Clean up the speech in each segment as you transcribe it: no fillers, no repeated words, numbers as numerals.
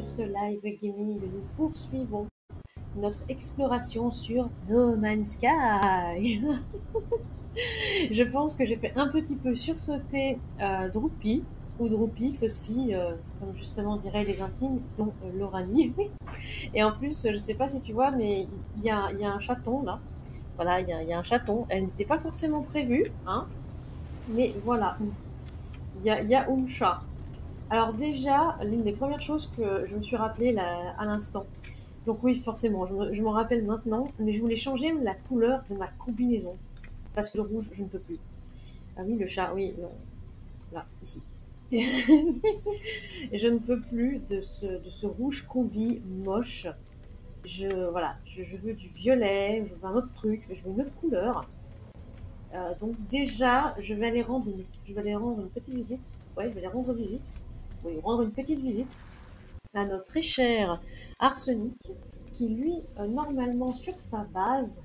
sur ce live gaming, nous poursuivons notre exploration sur No Man's Sky. Je pense que j'ai fait un petit peu sursauter Droopy, ou Droopix aussi, comme justement diraient les intimes, dont Loranie. Et en plus, je sais pas si tu vois, mais il y a un chaton là. Voilà, il y a un chaton. Elle n'était pas forcément prévue, hein, mais voilà, il y a un chat. Alors déjà, l'une des premières choses que je me suis rappelé là, à l'instant, donc oui, forcément, je m'en rappelle maintenant, mais je voulais changer la couleur de ma combinaison, parce que le rouge, je ne peux plus. Ah oui, le chat, oui, non, là, ici. Je ne peux plus de ce rouge combi moche. Voilà, je veux du violet, je veux un autre truc, je veux une autre couleur. Donc déjà, je vais aller rendre une petite visite. Ouais, je vais aller rendre visite. Oui, rendre une petite visite à notre très cher Arsenic, qui lui, normalement, sur sa base,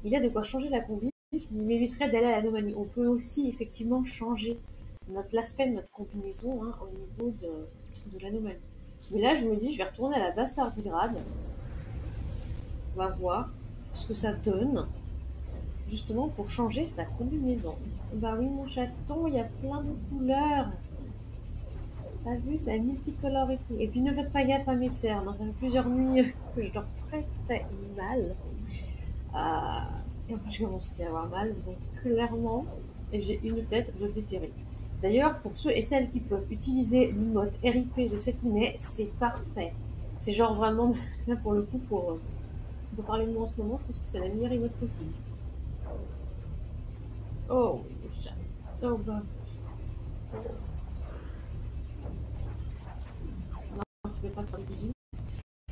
il a de quoi changer la combi, ce qui m'éviterait d'aller à l'anomalie. On peut aussi effectivement changer l'aspect de notre combinaison, hein, au niveau de l'anomalie. Mais là, je me dis, je vais retourner à la base tardigrade. On va voir ce que ça donne, justement pour changer sa combinaison. Bah oui, mon chaton, il y a plein de couleurs. T'as vu, c'est multicolore et tout. Et puis ne faites pas gaffe à mes cernes, hein. Ça fait plusieurs nuits que je dors très très mal. Et en plus, je commence à avoir mal. Donc clairement, j'ai une tête de déterré. D'ailleurs, pour ceux et celles qui peuvent utiliser l'emote RIP de cette lunettes, c'est parfait. C'est genre vraiment, là pour le coup, pour parler de moi en ce moment, je pense que c'est la meilleure emote possible. Oh oui, le chat. Oh bah oui. Non, je vais pas faire de bisous.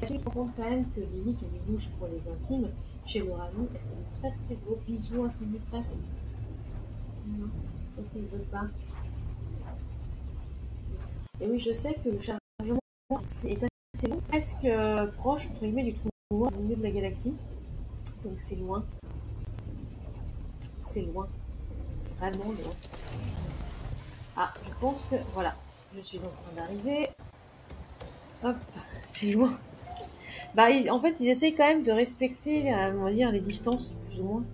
Est-ce que tu te rends compte quand même que Lily, qui a des bouches pour les intimes, chez Loranie, elle fait des très très gros bisous à sa maîtresse. Non, donc elle ne veut pas. Et oui, je sais que le chargement est assez long, presque proche, entre guillemets, du trou noir au milieu de la galaxie. Donc c'est loin. C'est loin. Vraiment loin. Ah, je pense que, voilà, je suis en train d'arriver. Hop, c'est loin. Bah, en fait, ils essayent quand même de respecter, on va dire, les distances, plus ou moins.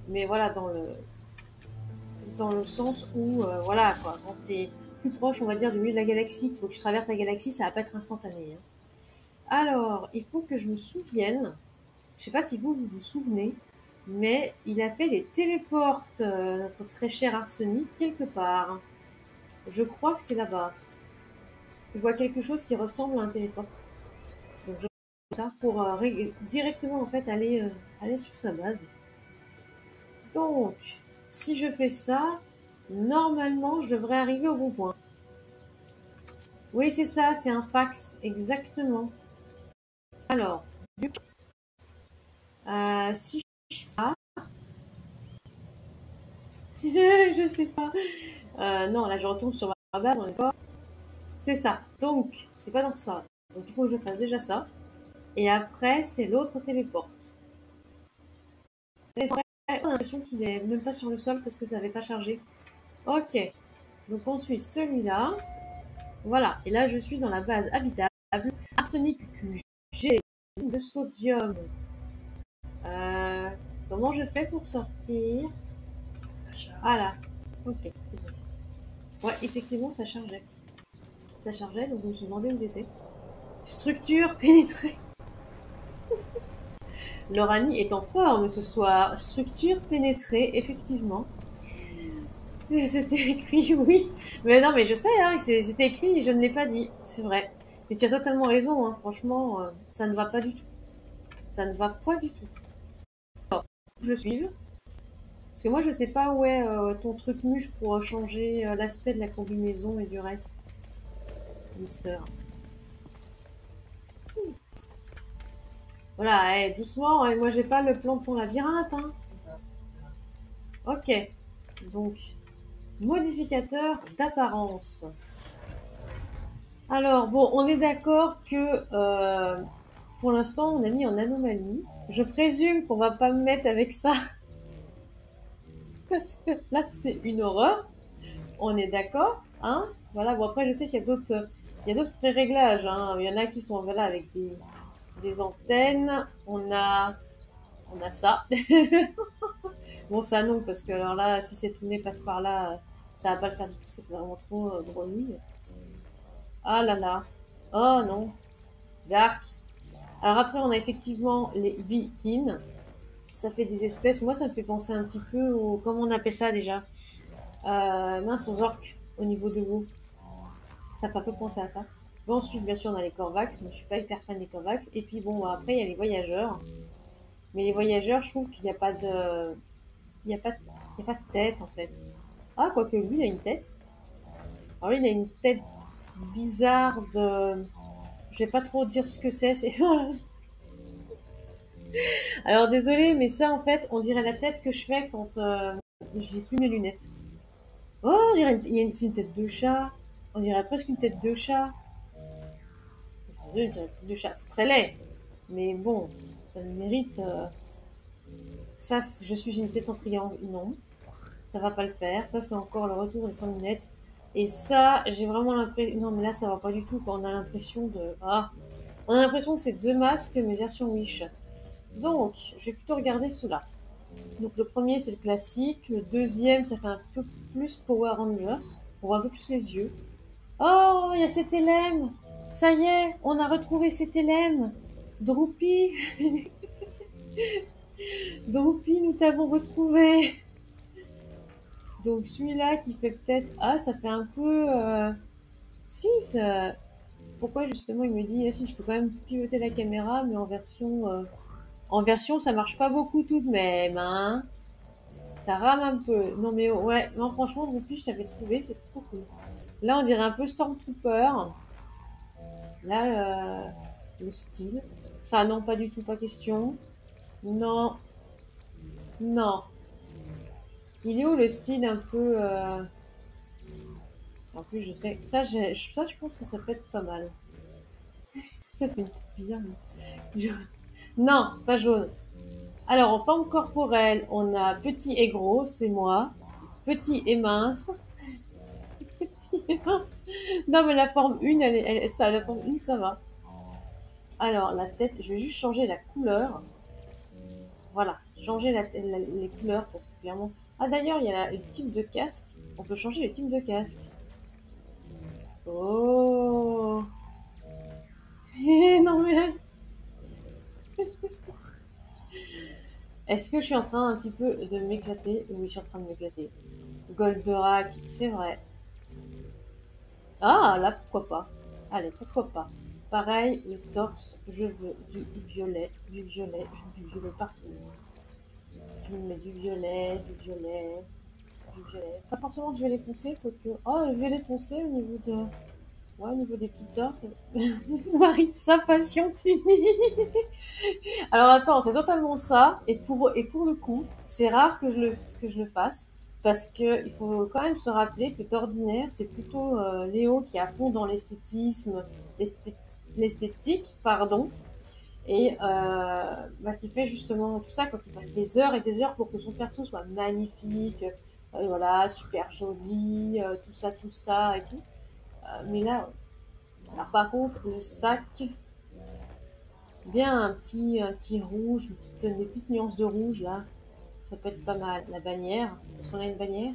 Mais voilà, dans le sens où, voilà, quoi, quand t'es plus proche, on va dire, du milieu de la galaxie, qu'il faut que tu traverses la galaxie, ça va pas être instantané, hein. Alors, il faut que je me souvienne, je sais pas si vous vous souvenez, mais il a fait des téléportes, notre très cher Arsenic, quelque part. Je crois que c'est là-bas. Je vois quelque chose qui ressemble à un téléporte. Donc, je vais ça pour directement, en fait, aller sur sa base. Donc, si je fais ça, normalement, je devrais arriver au bon point. Oui, c'est ça, c'est un fax, exactement. Alors, si je fais ça, je sais pas. Non, là, je retourne sur ma base, on est pas. C'est ça. Donc, c'est pas dans ça. Donc, il faut que je fasse déjà ça. Et après, c'est l'autre téléporte. Et après, on a l'impression qu'il est même pas sur le sol parce que ça n'avait pas chargé. Ok. Donc, ensuite, celui-là. Voilà. Et là, je suis dans la base habitable. Arsenic QG de sodium. Euh, Comment je fais pour sortir? Ah là. Ok, c'est bon. Ouais, effectivement, ça chargeait. Ça chargeait, donc je me suis demandé où j'étais. Structure pénétrée. Loranie est en forme ce soir. Structure pénétrée, effectivement. C'était écrit, oui. Mais non, mais je sais, hein, c'était écrit et je ne l'ai pas dit. C'est vrai. Mais tu as totalement raison, hein. Franchement, ça ne va pas du tout. Ça ne va pas du tout. Alors, je suive. Parce que moi, je sais pas où est ton truc muche pour changer l'aspect de la combinaison et du reste. Mister. Voilà, doucement, moi j'ai pas le plan de ton labyrinthe, hein. Ok. Donc, modificateur d'apparence. Alors, bon, on est d'accord que pour l'instant, on a mis en anomalie. Je présume qu'on va pas me mettre avec ça. Parce que là, c'est une horreur. On est d'accord, hein? Voilà, bon, après, je sais qu'il y a d'autres Il y a d'autres pré-réglages, hein. Il y en a qui sont voilà, avec des antennes. On a ça. Bon, ça non, parce que alors là, si cette tourné passe par là, ça va pas le faire du tout. C'est vraiment trop grenouille. Ah là là. Oh non. Dark. Alors après, on a effectivement les Vikings. Ça fait des espèces. Moi, ça me fait penser un petit peu au. Comment on appelle ça déjà? Mince, aux orques au niveau de vous. Ça fait un peu penser à ça. Bon, ensuite, bien sûr, on a les Corvax. Moi, je suis pas hyper fan des Corvax. Et puis, bon, après, il y a les voyageurs. Mais les voyageurs, je trouve qu'il n'y a pas de. Il n'y a, pas de... il y a pas de tête, en fait. Ah, quoique lui, il a une tête. Alors, lui, il a une tête bizarre de. Je vais pas trop dire ce que c'est. Alors, désolé, mais ça, en fait, on dirait la tête que je fais quand j'ai plus mes lunettes. Oh, on dirait c'est une tête de chat. On dirait presque une tête de chat. Une tête de chat, c'est très laid. Mais bon, ça le mérite. Ça, je suis une tête en triangle. Non, ça va pas le faire. Ça, c'est encore le retour des 100 lunettes. Et ça, j'ai vraiment l'impression. Non, mais là, ça va pas du tout. Quoi. On a l'impression de. Ah, on a l'impression que c'est The Mask, mais version Wish. Donc, je vais plutôt regarder ceux-là. Donc, le premier, c'est le classique. Le deuxième, ça fait un peu plus Power Rangers. On voit un peu plus les yeux. Oh, il y a cet élème. Ça y est, on a retrouvé cet élème. Droopy. Droopy, nous t'avons retrouvé. Donc celui-là qui fait peut-être... Ah, ça fait un peu... Si, ça... Pourquoi justement il me dit, ah, si, je peux quand même pivoter la caméra, mais en version, ça marche pas beaucoup tout de même, hein. Ça rame un peu. Non mais ouais, non franchement, Droopy, je t'avais trouvé, c'était trop cool. Là, on dirait un peu Stormtrooper. Là, le style. Ça, non, pas du tout, pas question. Non, non. Il est où le style un peu... En plus, je sais... Ça, je pense que ça peut être pas mal. Ça fait une tête bizarre. Jaune. Non, pas jaune. Alors, en forme corporelle, on a petit et gros, c'est moi. Petit et mince. Petit et mince. Non, mais la forme 1, ça, la forme 1, ça va. Alors, la tête, je vais juste changer la couleur. Voilà, changer les couleurs parce que clairement. Ah d'ailleurs, il y a le type de casque. On peut changer le type de casque. Oh. Non mais là, est-ce que je suis en train un petit peu de m'éclater? Oui, je suis en train de m'éclater. Goldorak, c'est vrai. Ah là, pourquoi pas? Allez, pourquoi pas? Pareil, le torse, je veux du violet, je veux du violet partout. Je me mets du violet, du violet, du violet. Pas forcément du violet foncé, quoique. Oh, le violet foncé au niveau de. Ouais, au niveau des petits torses. Marie de sa passion tunie. Alors attends, c'est totalement ça. Et pour le coup, c'est rare que je le fasse. Parce qu'il faut quand même se rappeler que d'ordinaire, c'est plutôt Léo qui est à fond dans l'esthétisme, l'esthétique, pardon, et qui fait justement tout ça quand il passe des heures et des heures pour que son perso soit magnifique, voilà, super joli, tout ça et tout. Mais là, alors par contre, le sac, bien un petit rouge, des petites nuances de rouge là, ça peut être pas mal. La bannière, est-ce qu'on a une bannière?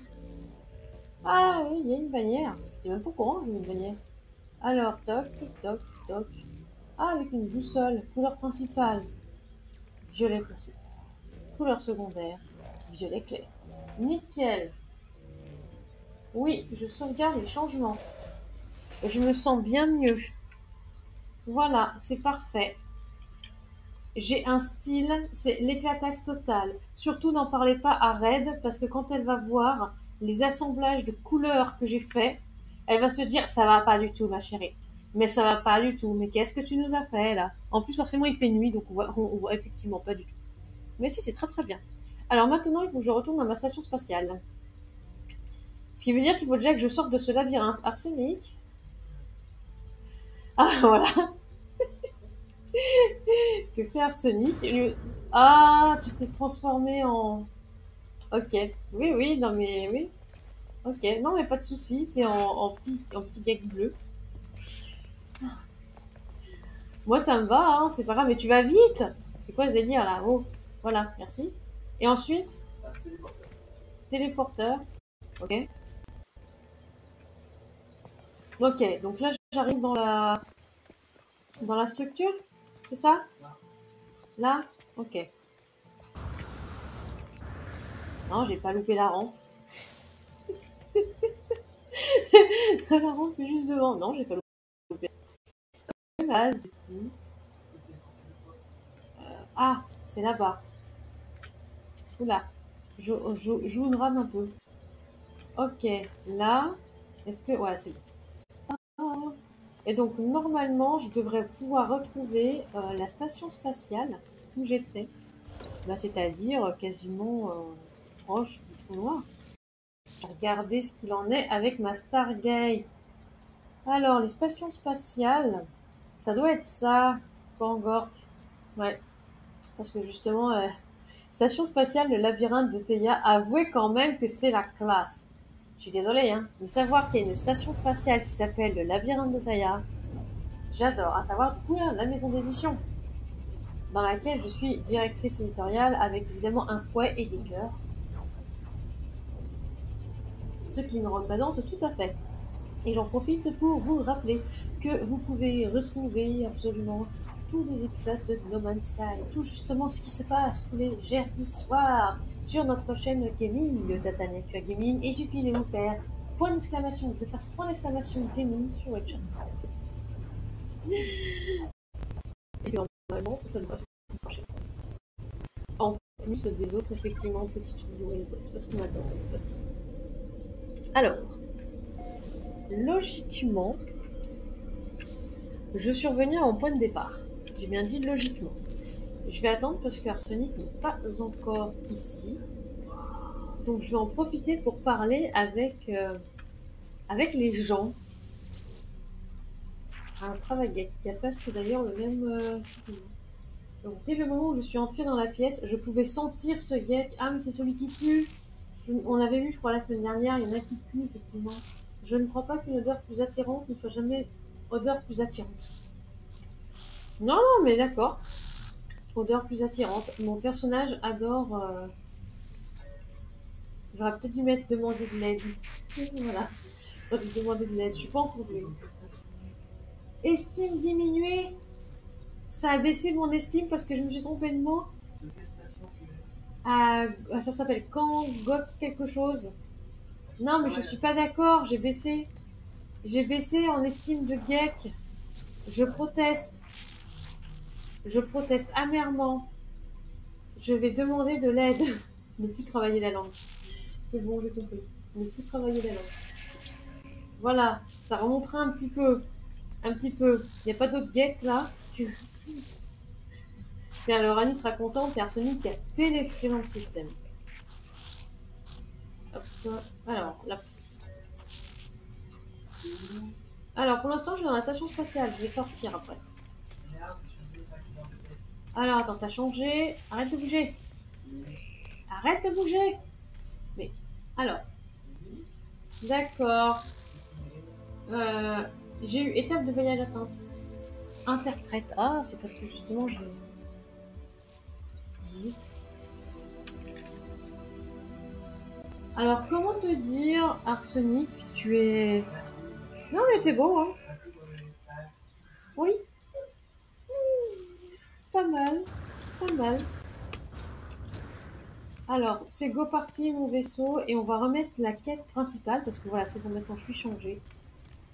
Ah oui, il y a une bannière. J'étais même pas au courant qu'il y a une bannière. Alors, toc, toc, toc. Ah, avec une boussole, couleur principale, violet foncé. Couleur secondaire, violet clair. Nickel. Oui, je sauvegarde les changements. Je me sens bien mieux. Voilà, c'est parfait. J'ai un style, c'est l'éclataxe total. Surtout n'en parlez pas à Red, parce que quand elle va voir les assemblages de couleurs que j'ai fait, elle va se dire ça va pas du tout, ma chérie. Mais ça va pas du tout. Mais qu'est-ce que tu nous as fait là? En plus, forcément, il fait nuit, donc on voit effectivement pas du tout. Mais si, c'est très très bien. Alors maintenant, il faut que je retourne dans ma station spatiale. Ce qui veut dire qu'il faut déjà que je sorte de ce labyrinthe arsenic. Ah, voilà. Que fait arsenic? Ah, tu t'es transformé en... Ok. Oui, oui, non mais oui. Ok, non mais pas de souci. T'es en petit gag bleu. Moi, ça me va, hein, c'est pas grave, mais tu vas vite. C'est quoi ce délire là? Oh, voilà, merci. Et ensuite, téléporteur. Ok. Ok, donc là, j'arrive dans la structure, c'est ça? Là? Ok. Non, j'ai pas loupé la rampe. La rampe est juste devant. Non, j'ai pas loupé. Base, du coup. Ah, c'est là-bas. Oula. Joue une rame un peu. Ok, là. Est-ce que. Ouais, c'est bon. Et donc, normalement, je devrais pouvoir retrouver la station spatiale où j'étais. Bah, c'est-à-dire quasiment proche du trou noir. Regarder ce qu'il en est avec ma Stargate. Alors, les stations spatiales, ça doit être ça, Pangork. Ouais, parce que justement, station spatiale, le labyrinthe de Theia, avouez quand même que c'est la classe. Je suis désolée, hein, mais savoir qu'il y a une station spatiale qui s'appelle le labyrinthe de Theia, j'adore. À savoir, du coup, la maison d'édition, dans laquelle je suis directrice éditoriale, avec évidemment un fouet et des cœurs. Ce qui me représente tout à fait. Et j'en profite pour vous rappeler que vous pouvez retrouver absolument tous les épisodes de No Man's Sky, tout justement ce qui se passe tous les jeudis soirs sur notre chaîne gaming, le Tatanetua Gaming, et il suffit de vous faire point d'exclamation, de faire point d'exclamation gaming sur le chat. Et puis normalement, ça devrait se marcher. En plus des autres, effectivement, petites vidéos et les potes, parce qu'on adore les potes. Alors, logiquement, je suis revenue à mon point de départ. J'ai bien dit logiquement. Je vais attendre parce que Arsenic n'est pas encore ici. Donc je vais en profiter pour parler avec les gens. Un travail qui a presque d'ailleurs le même... Donc dès le moment où je suis entrée dans la pièce, je pouvais sentir ce geek. Ah mais c'est celui qui pue. On avait vu je crois la semaine dernière, il y en a qui puent effectivement. Je ne crois pas qu'une odeur plus attirante ne soit jamais odeur plus attirante. Non, non mais d'accord. Odeur plus attirante. Mon personnage adore... J'aurais peut-être dû mettre demander de l'aide. Voilà. J'aurais dû demander de l'aide. Je suis pas encore douée. Estime diminuée. Ça a baissé mon estime parce que je me suis trompée de mot. Ça s'appelle Kangok quelque chose. Non, mais je suis pas d'accord. J'ai baissé. J'ai baissé en estime de geek. Je proteste. Je proteste amèrement. Je vais demander de l'aide. Ne plus travailler la langue. C'est bon, j'ai compris. Ne plus travailler la langue. Voilà, ça remontera un petit peu. Un petit peu. Il n'y a pas d'autres geeks là. Et alors Annie sera contente, et Arsenic a pénétré dans le système. Hop, alors pour l'instant, je suis dans la station spatiale. Je vais sortir après. Alors attends, t'as changé. Arrête de bouger. Arrête de bouger. Mais alors. D'accord. J'ai eu étape de voyage atteinte. Interprète. Ah, c'est parce que justement je... Alors, comment te dire, Arsenic, tu es... Non, mais t'es beau, hein. Oui. Pas mal. Pas mal. Alors, c'est go party, mon vaisseau, et on va remettre la quête principale, parce que voilà, c'est bon, maintenant je suis changée.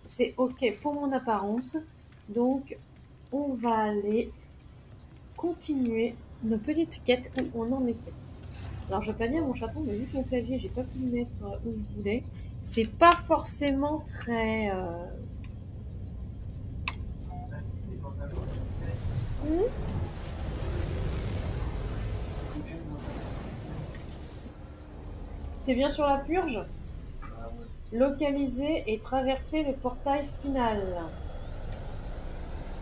C'est ok pour mon apparence. Donc, on va aller continuer nos petites quêtes où on en était. Alors, je vais pas dire mon chaton, mais vu que mon clavier, j'ai pas pu le mettre où je voulais, c'est pas forcément très... T'es bien sur la purge? Localiser et traverser le portail final.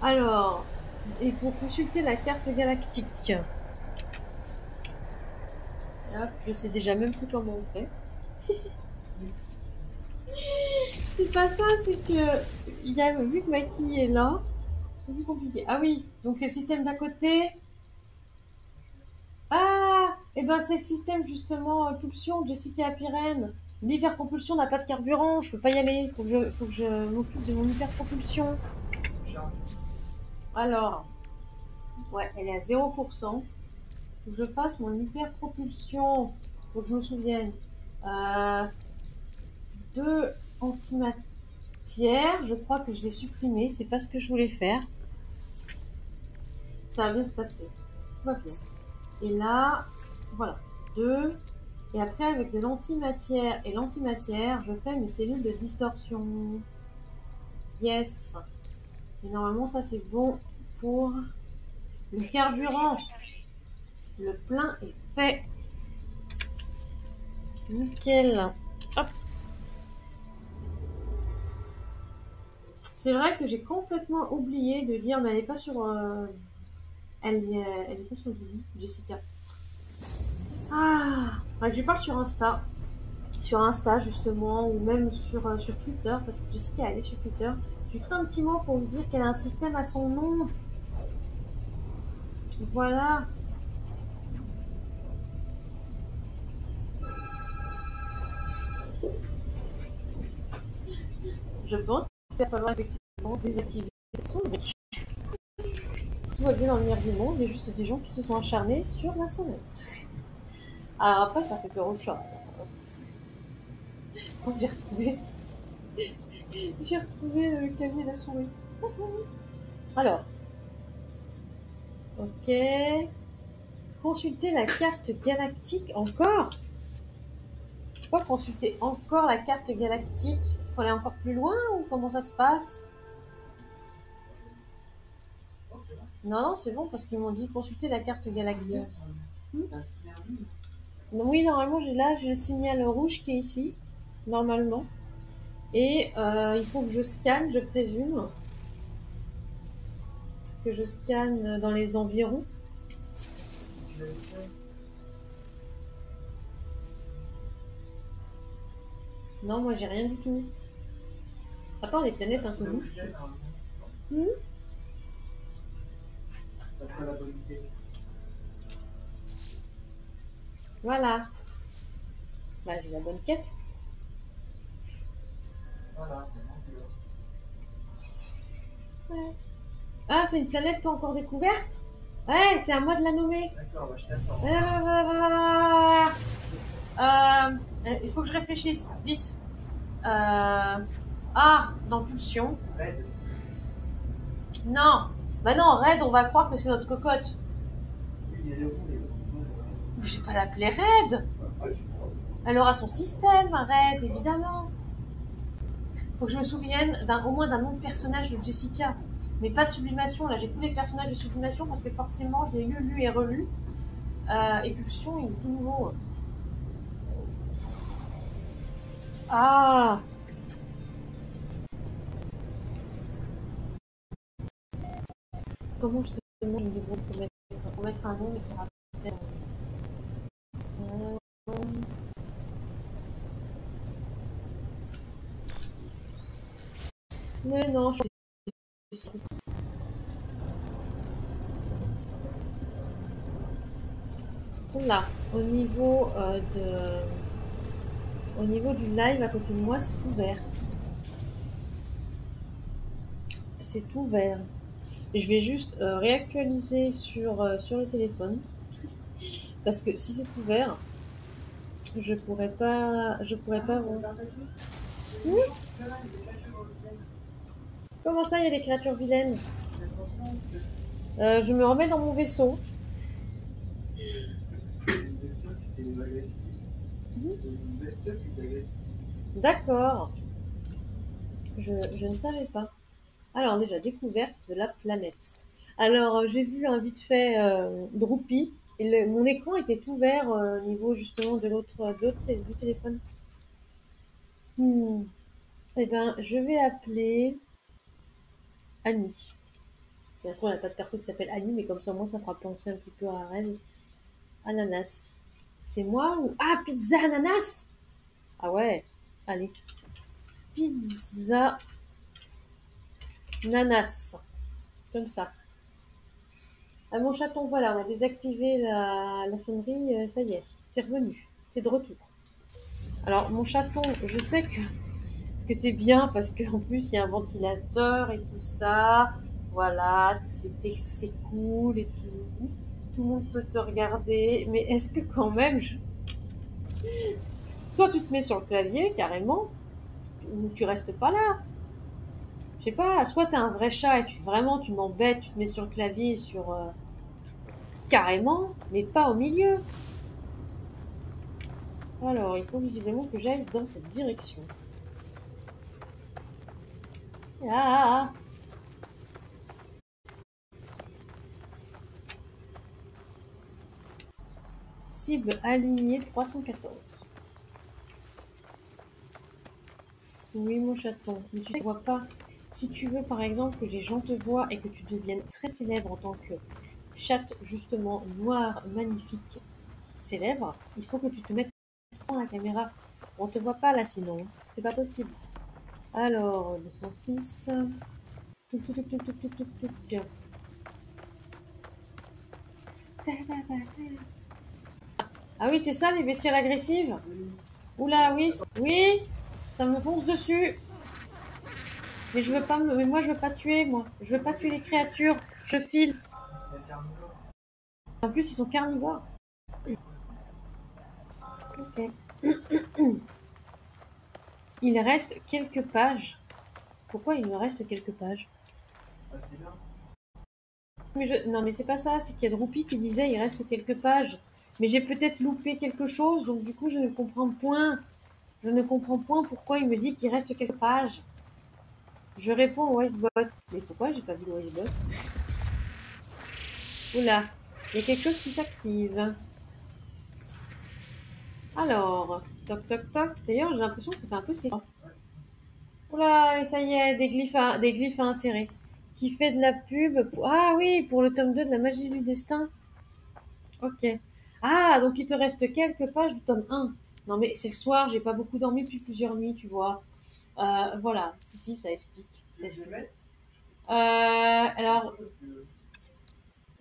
Alors, et pour consulter la carte galactique. Hop, je sais déjà même plus comment on fait. C'est pas ça, c'est que vu que Maki est là, C'est plus compliqué. Ah oui, donc c'est le système d'à côté. Ah, et ben c'est le système justement Pulsion, Jessica Pyrène. L'hyperpropulsion n'a pas de carburant, je peux pas y aller. Faut que je m'occupe de mon hyperpropulsion. Alors, ouais, elle est à 0%. Faut que je fasse mon hyperpropulsion. Faut que je me souvienne. Euh, deux antimatières, je crois que je l'ai supprimé. C'est pas ce que je voulais faire. Ça va bien se passer. Tout va bien. Et là, voilà. Deux. Et après, avec de l'antimatière et l'antimatière, je fais mes cellules de distorsion. Yes. Et normalement, ça c'est bon pour le carburant. Le plein est fait. Nickel. Hop. C'est vrai que j'ai complètement oublié de dire, mais elle n'est pas sur, elle est pas sur Didi, Jessica. Ah, ouais, je lui parle sur Insta justement, ou même sur Twitter, parce que Jessica elle est sur Twitter. Je lui ferai un petit mot pour lui dire qu'elle a un système à son nom. Voilà. Je pense qu'il va falloir effectivement désactiver son bruit. Tout va bien dans le meilleur du monde, il y a juste des gens qui se sont acharnés sur la sonnette. Alors après, ça fait peur au chat. Donc j'ai retrouvé le clavier et la souris. Alors, ok. Consulter la carte galactique encore. Pourquoi consulter encore la carte galactique? Faut aller encore plus loin ou comment ça se passe? Non, non, c'est bon parce qu'ils m'ont dit consulter la carte galactique. Oui, normalement, j'ai le signal rouge qui est ici, normalement. Et il faut que je scanne, je présume, que je scanne dans les environs. Non, moi, j'ai rien du tout. À part les planètes inconnues. Voilà. Bah, j'ai la bonne quête. Ouais. Ah, c'est une planète pas encore découverte? Ouais, c'est à moi de la nommer. D'accord, bah, je t'attends. Il faut que je réfléchisse vite. Dans Pulsion. Red. Non. Bah non, Red, on va croire que c'est notre cocotte. Oui, il y a les rouges. Mais je vais pas l'appeler Red. Elle aura son système, Red, évidemment. Faut que je me souvienne au moins d'un nom de personnage de Jessica. Mais pas de sublimation, là j'ai tous les personnages de sublimation parce que forcément j'ai lu et relu. Et Pulsion, il est tout nouveau. Ah, comment je te demande une débrouille pour mettre un nom et ça rappelle. Mais non, je suis. Là, au niveau du live à côté de moi, c'est ouvert. C'est ouvert. Je vais juste réactualiser sur le téléphone parce que si c'est ouvert, je pourrais pas voir. Oui. Comment ça, il y a des créatures vilaines? Je me remets dans mon vaisseau. D'accord. Je ne savais pas. Alors déjà, découverte de la planète. Alors j'ai vu un vite fait Droopy. Et mon écran était ouvert au niveau justement du téléphone. Eh ben, je vais appeler Annie. Bien sûr, on n'a pas de perso qui s'appelle Annie, mais comme ça, moi, ça fera penser un petit peu à Rennes. Ananas. C'est moi ou... Ah, pizza ananas! Ah ouais, allez. Pizza nanas. comme ça. Ah, mon chaton, voilà, on a désactivé la sonnerie, ça y est, t'es revenu, t'es de retour. Alors, mon chaton, je sais que t'es bien parce qu'en plus, il y a un ventilateur et tout ça. Voilà, c'est cool et tout. Tout le monde peut te regarder, mais est-ce que quand même, soit tu te mets sur le clavier carrément, ou tu restes pas là. Je sais pas, soit t'es un vrai chat et vraiment tu m'embêtes, tu te mets sur le clavier sur carrément, mais pas au milieu. Alors, il faut visiblement que j'aille dans cette direction. Ah, ah, ah. Cible alignée 314. Oui, mon chaton, mais tu ne vois pas. Si tu veux, par exemple, que les gens te voient et que tu deviennes très célèbre en tant que chatte, justement, noire, magnifique, célèbre, il faut que tu te mettes devant la caméra. On te voit pas là, sinon. C'est pas possible. Alors, 206. Touc, touc, touc, touc, touc, touc, touc, touc. Ah oui, c'est ça, les bestioles agressives? Oula, oui, oui, ça me fonce dessus. Mais je veux pas mais moi je veux pas tuer, moi. Je veux pas tuer les créatures. Je file. En plus, ils sont carnivores. Ok. Il reste quelques pages. Pourquoi il me reste quelques pages? Non, mais c'est pas ça. C'est qu'il y a Droopy qui disait il reste quelques pages. Mais j'ai peut-être loupé quelque chose, donc du coup je ne comprends point. Je ne comprends point pourquoi il me dit qu'il reste quelques pages. Je réponds au Icebot. Mais pourquoi j'ai pas vu le Icebot? Oula, il y a quelque chose qui s'active. Alors, toc toc toc. D'ailleurs, j'ai l'impression que ça fait un peu séquent. Oula, ça y est, des glyphes à insérer. Qui fait de la pub Ah oui, pour le tome 2 de la magie du destin. Ok. Ah, donc il te reste quelques pages du tome 1. Non mais c'est le soir, j'ai pas beaucoup dormi depuis plusieurs nuits, tu vois. Voilà, si, ça explique. Ça explique. Alors,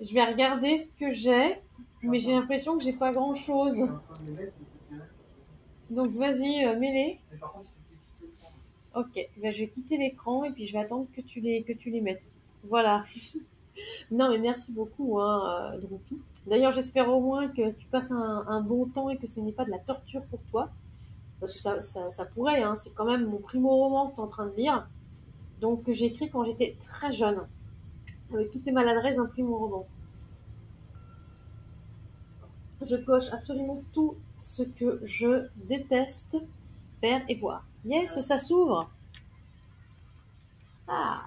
je vais regarder ce que j'ai, mais j'ai l'impression que j'ai pas grand chose. Donc vas-y, mets-les. Ok, ben, je vais quitter l'écran et puis je vais attendre que tu les mettes. Voilà. Non, mais merci beaucoup, hein, Droopy. D'ailleurs, j'espère au moins que tu passes un bon temps et que ce n'est pas de la torture pour toi. Parce que ça pourrait, hein, c'est quand même mon primo-roman que tu es en train de lire. Donc, que j'ai écrit quand j'étais très jeune. Avec toutes les maladresses d'un primo-roman. Je coche absolument tout ce que je déteste faire et voir. Yes, ça s'ouvre. Ah,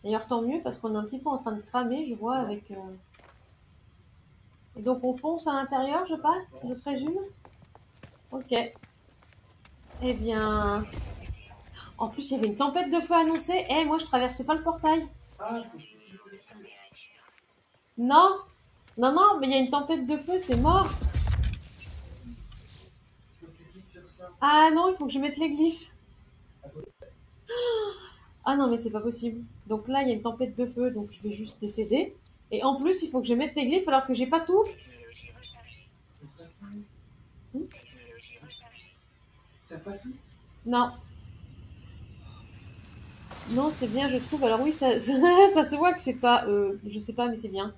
d'ailleurs, tant mieux parce qu'on est un petit peu en train de cramer, je vois, avec. Et donc, on fonce à l'intérieur, je présume. Ok. Eh bien. En plus, il y avait une tempête de feu annoncée. Eh, moi, je traverse pas le portail. Non, non, mais il y a une tempête de feu, c'est mort. Ah non, il faut que je mette les glyphes. Ah non, mais c'est pas possible. Donc là, il y a une tempête de feu, donc je vais juste décéder. Et en plus, il faut que je mette les glyphes alors que j'ai pas tout. T'as pas tout? Non. Non, c'est bien, je trouve. Alors oui, ça se voit que c'est pas... je sais pas, mais c'est bien.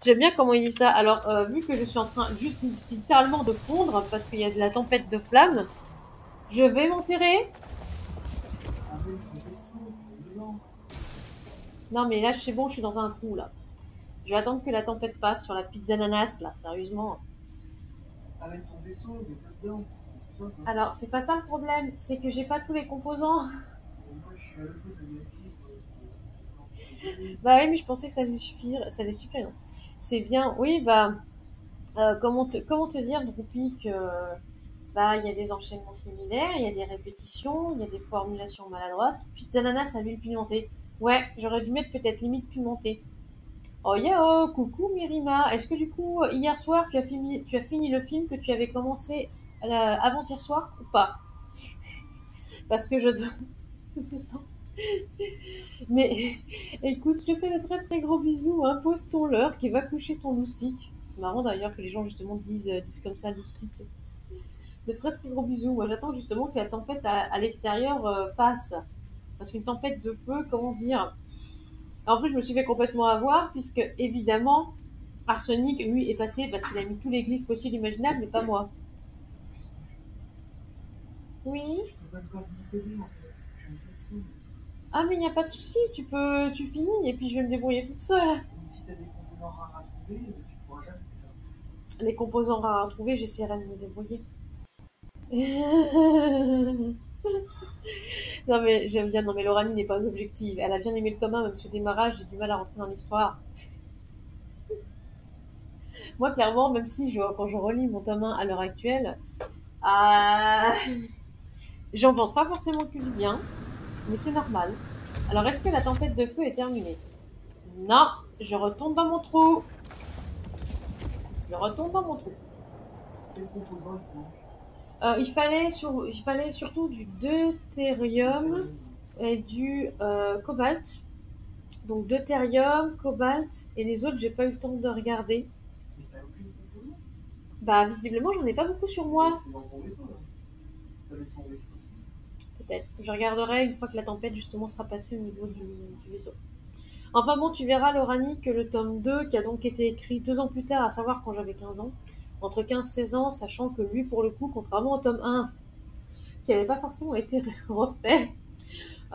J'aime bien comment il dit ça. Alors, vu que je suis en train juste littéralement de fondre, parce qu'il y a de la tempête de flammes, je vais m'enterrer. Non, mais là, c'est bon, je suis dans un trou, là. Je vais attendre que la tempête passe sur la pizza ananas, là, sérieusement. Avec ton vaisseau, mais pas dedans. Alors, c'est pas ça le problème, c'est que j'ai pas tous les composants. Moi, je suis à l'autre bout de la galaxie. Bah oui, mais je pensais que ça allait suffire. Non. C'est bien, oui, bah, comment te dire, Droopy, que bah, il y a des enchaînements similaires, il y a des répétitions, il y a des formulations maladroites. Pizza ananas à l'huile pimentée. Ouais, j'aurais dû mettre peut-être limite pimentée. Oh yao, coucou Mirima. Est-ce que du coup, hier soir, tu as fini le film que tu avais commencé avant-hier soir ou pas? Parce que je te... Mais écoute, je te fais de très très gros bisous, hein. Pose ton leurre qui va coucher ton loustic. C'est marrant d'ailleurs que les gens justement disent comme ça loustic. De très très gros bisous. Moi j'attends justement que la tempête à l'extérieur passe. Parce qu'une tempête de feu, comment dire. En plus, je me suis fait complètement avoir, puisque évidemment, Arsenic, lui, est passé parce qu'il a mis tous les glyphes possibles et imaginables, mais pas moi. Oui. Je peux même pas venir t'aider en fait, parce que je suis une médecine. Ah, mais il n'y a pas de souci, tu finis et puis je vais me débrouiller toute seule. Mais si t'as des composants rares à trouver, tu pourras jamais. Les composants rares à trouver, j'essaierai de me débrouiller. Non mais j'aime bien, non mais Loranie n'est pas objective. Elle a bien aimé le tome 1, même ce démarrage, j'ai du mal à rentrer dans l'histoire. Moi clairement, même si quand je relis mon tome 1 à l'heure actuelle, ah, j'en pense pas forcément que du bien, mais c'est normal. Alors est-ce que la tempête de feu est terminée? Non, je retourne dans mon trou. Je retourne dans mon trou. Quel composant il manque? Il fallait surtout du deutérium et du cobalt. Donc deutérium, cobalt et les autres, j'ai pas eu le temps de regarder. Mais t'as aucune composant? Bah visiblement, j'en ai pas beaucoup sur moi. C'est dans ton vaisseau là. Avec ton vaisseau aussi. Peut-être. Je regarderai une fois que la tempête justement sera passée au niveau du vaisseau. Enfin bon, tu verras, Loranie, que le tome 2, qui a donc été écrit 2 ans plus tard, à savoir quand j'avais 15 ans, entre 15 et 16 ans, sachant que lui, pour le coup, contrairement au tome 1, qui n'avait pas forcément été refait,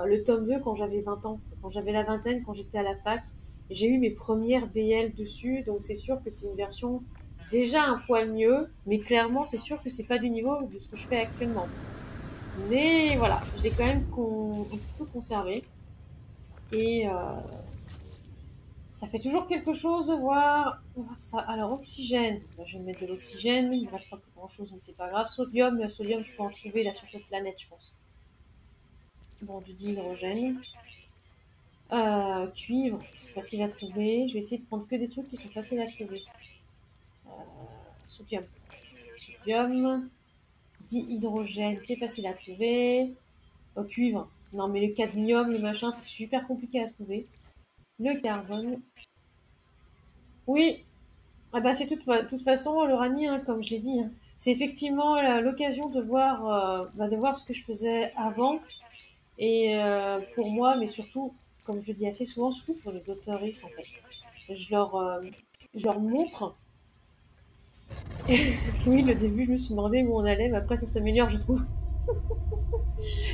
le tome 2, quand j'avais 20 ans, quand j'avais la vingtaine, quand j'étais à la fac, j'ai eu mes premières BL dessus, donc c'est sûr que c'est une version déjà un poil mieux, mais clairement, c'est sûr que c'est pas du niveau de ce que je fais actuellement. Mais voilà, je l'ai quand même un petit peu conservé. Et ça fait toujours quelque chose de voir ça. Alors, oxygène, je vais mettre de l'oxygène, il ne restera plus grand chose, mais c'est pas grave. Sodium, je peux en trouver là sur cette planète, je pense. Bon, du dihydrogène. Cuivre, c'est facile à trouver. Je vais essayer de prendre que des trucs qui sont faciles à trouver. Sodium. Sodium. Dihydrogène, c'est facile à trouver. Cuivre. Non, mais le cadmium, le machin, c'est super compliqué à trouver. Le carbone. Oui, ah bah c'est toute façon l'Oranie, hein, comme je l'ai dit, hein. C'est effectivement l'occasion de voir ce que je faisais avant. Et pour moi, mais surtout, comme je le dis assez souvent, surtout pour les auteuristes en fait. Je leur, euh, je leur montre. Oui, le début, je me suis demandé où on allait, mais après ça s'améliore, je trouve.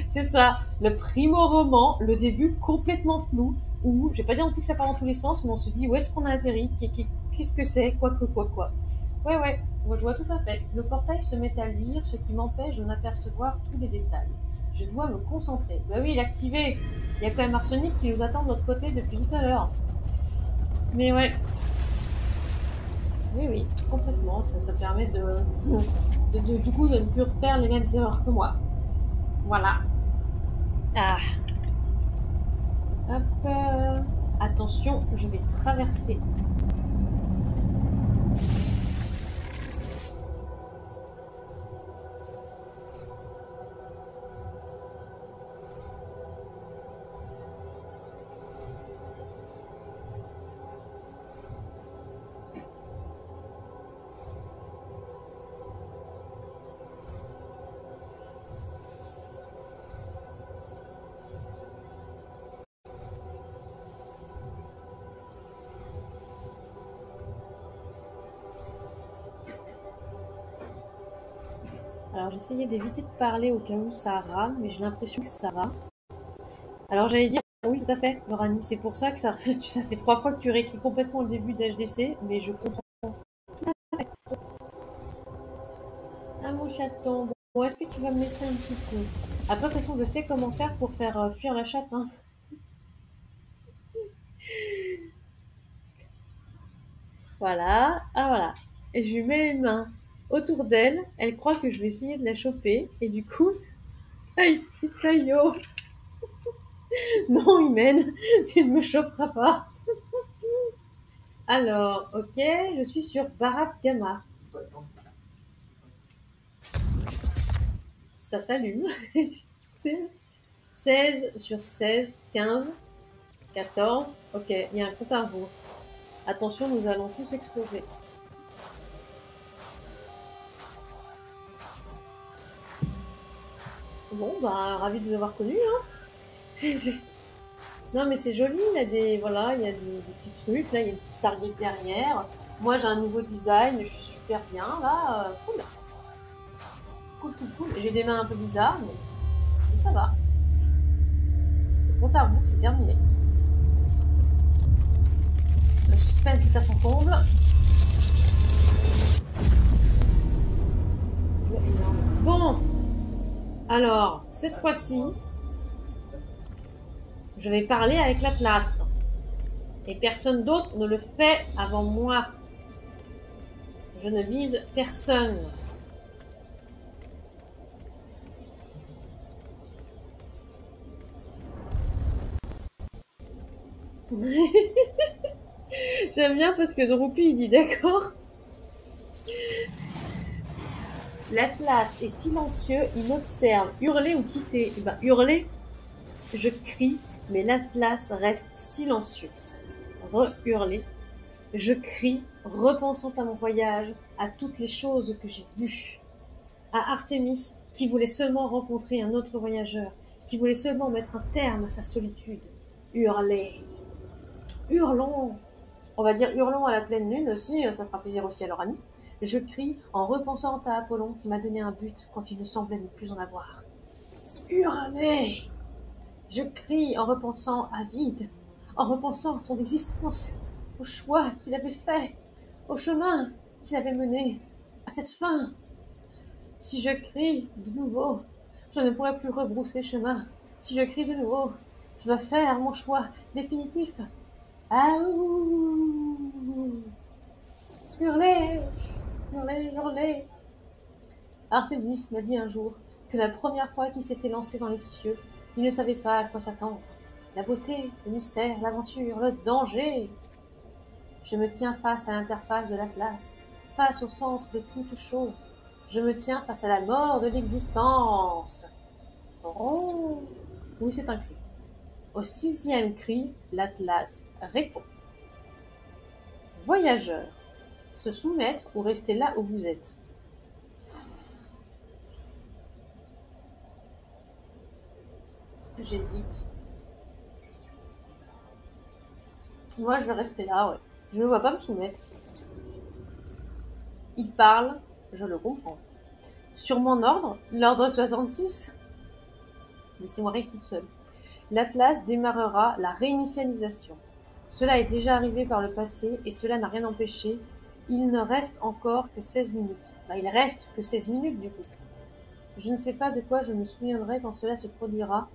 C'est ça, le primo-roman, le début complètement flou, où, je vais pas dire non plus que ça part dans tous les sens, mais on se dit où est-ce qu'on a atterri, qu'est-ce que c'est, quoi. Ouais, ouais, moi je vois tout à fait. Le portail se met à luire, ce qui m'empêche de n'apercevoir tous les détails. Je dois me concentrer. Bah oui, il est activé. Il y a quand même Arsenic qui nous attend de l'autre côté depuis tout à l'heure. Mais ouais, oui, complètement. Ça permet du coup, de ne plus refaire les mêmes erreurs que moi. Voilà. Ah, hop. Attention, je vais traverser. Alors j'essayais d'éviter de parler au cas où ça rame, mais j'ai l'impression que ça va. Alors j'allais dire, oui, tout à fait, Lorani, c'est pour ça que ça fait 3 fois que tu réécris complètement le début d'HDC, mais je comprends. Ah mon chaton, bon, est-ce que tu vas me laisser un petit peu? Après, de toute façon, je sais comment faire pour faire fuir la chatte, hein. Voilà, ah voilà. Et je lui mets les mains autour d'elle, elle croit que je vais essayer de la choper, et du coup, aïe, yo, non humaine, tu ne me choperas pas. Alors, ok, je suis sur Barack Gamma. Ça s'allume. 16 sur 16, 15, 14. Ok, il y a un compte à rebours. Attention, nous allons tous exploser. Bon, bah, ravi de vous avoir connu, hein. Non, mais c'est joli, il y a des, voilà, il y a des petits trucs, là, il y a une petite Stargate derrière. Moi, j'ai un nouveau design, je suis super bien, là, cool. Cool, cool, cool. J'ai des mains un peu bizarres, mais ça va. Le compte à rebours, c'est terminé. Le suspense est à son comble. Bon, alors, cette fois-ci, je vais parler avec l'Atlas. Et personne d'autre ne le fait avant moi. Je ne vise personne. J'aime bien parce que Drupi il dit d'accord. L'Atlas est silencieux, il m'observe. Hurler ou quitter? Eh ben, hurler, je crie, mais l'Atlas reste silencieux. Re-hurler, je crie, repensant à mon voyage, à toutes les choses que j'ai vues. À Artémis, qui voulait seulement rencontrer un autre voyageur, qui voulait seulement mettre un terme à sa solitude. Hurler. Hurlons. On va dire hurlons à la pleine lune aussi, ça fera plaisir aussi à leur ami. Je crie en repensant à Apollon qui m'a donné un but quand il ne semblait ne plus en avoir. Hurler. Je crie en repensant à Vide, en repensant à son existence, au choix qu'il avait fait, au chemin qu'il avait mené, à cette fin. Si je crie de nouveau, je ne pourrai plus rebrousser chemin. Si je crie de nouveau, je dois faire mon choix définitif. Aouh! Hurler! Hurler, hurler! Artémis m'a dit un jour que la première fois qu'il s'était lancé dans les cieux, il ne savait pas à quoi s'attendre. La beauté, le mystère, l'aventure, le danger. Je me tiens face à l'interface de l'Atlas, face au centre de toute chose. Je me tiens face à la mort de l'existence. Oh! Oui, c'est un cri. Au 6e cri, l'Atlas répond. Voyageurs, se soumettre ou rester là où vous êtes. J'hésite. Moi, je vais rester là, ouais. Je ne vois pas me soumettre. Il parle, je le comprends. Sur mon ordre, l'ordre 66. Laissez-moi rire toute seule. L'Atlas démarrera la réinitialisation. Cela est déjà arrivé par le passé et cela n'a rien empêché. Il ne reste encore que 16 minutes. Il reste que 16 minutes du coup. Je ne sais pas de quoi je me souviendrai quand cela se produira.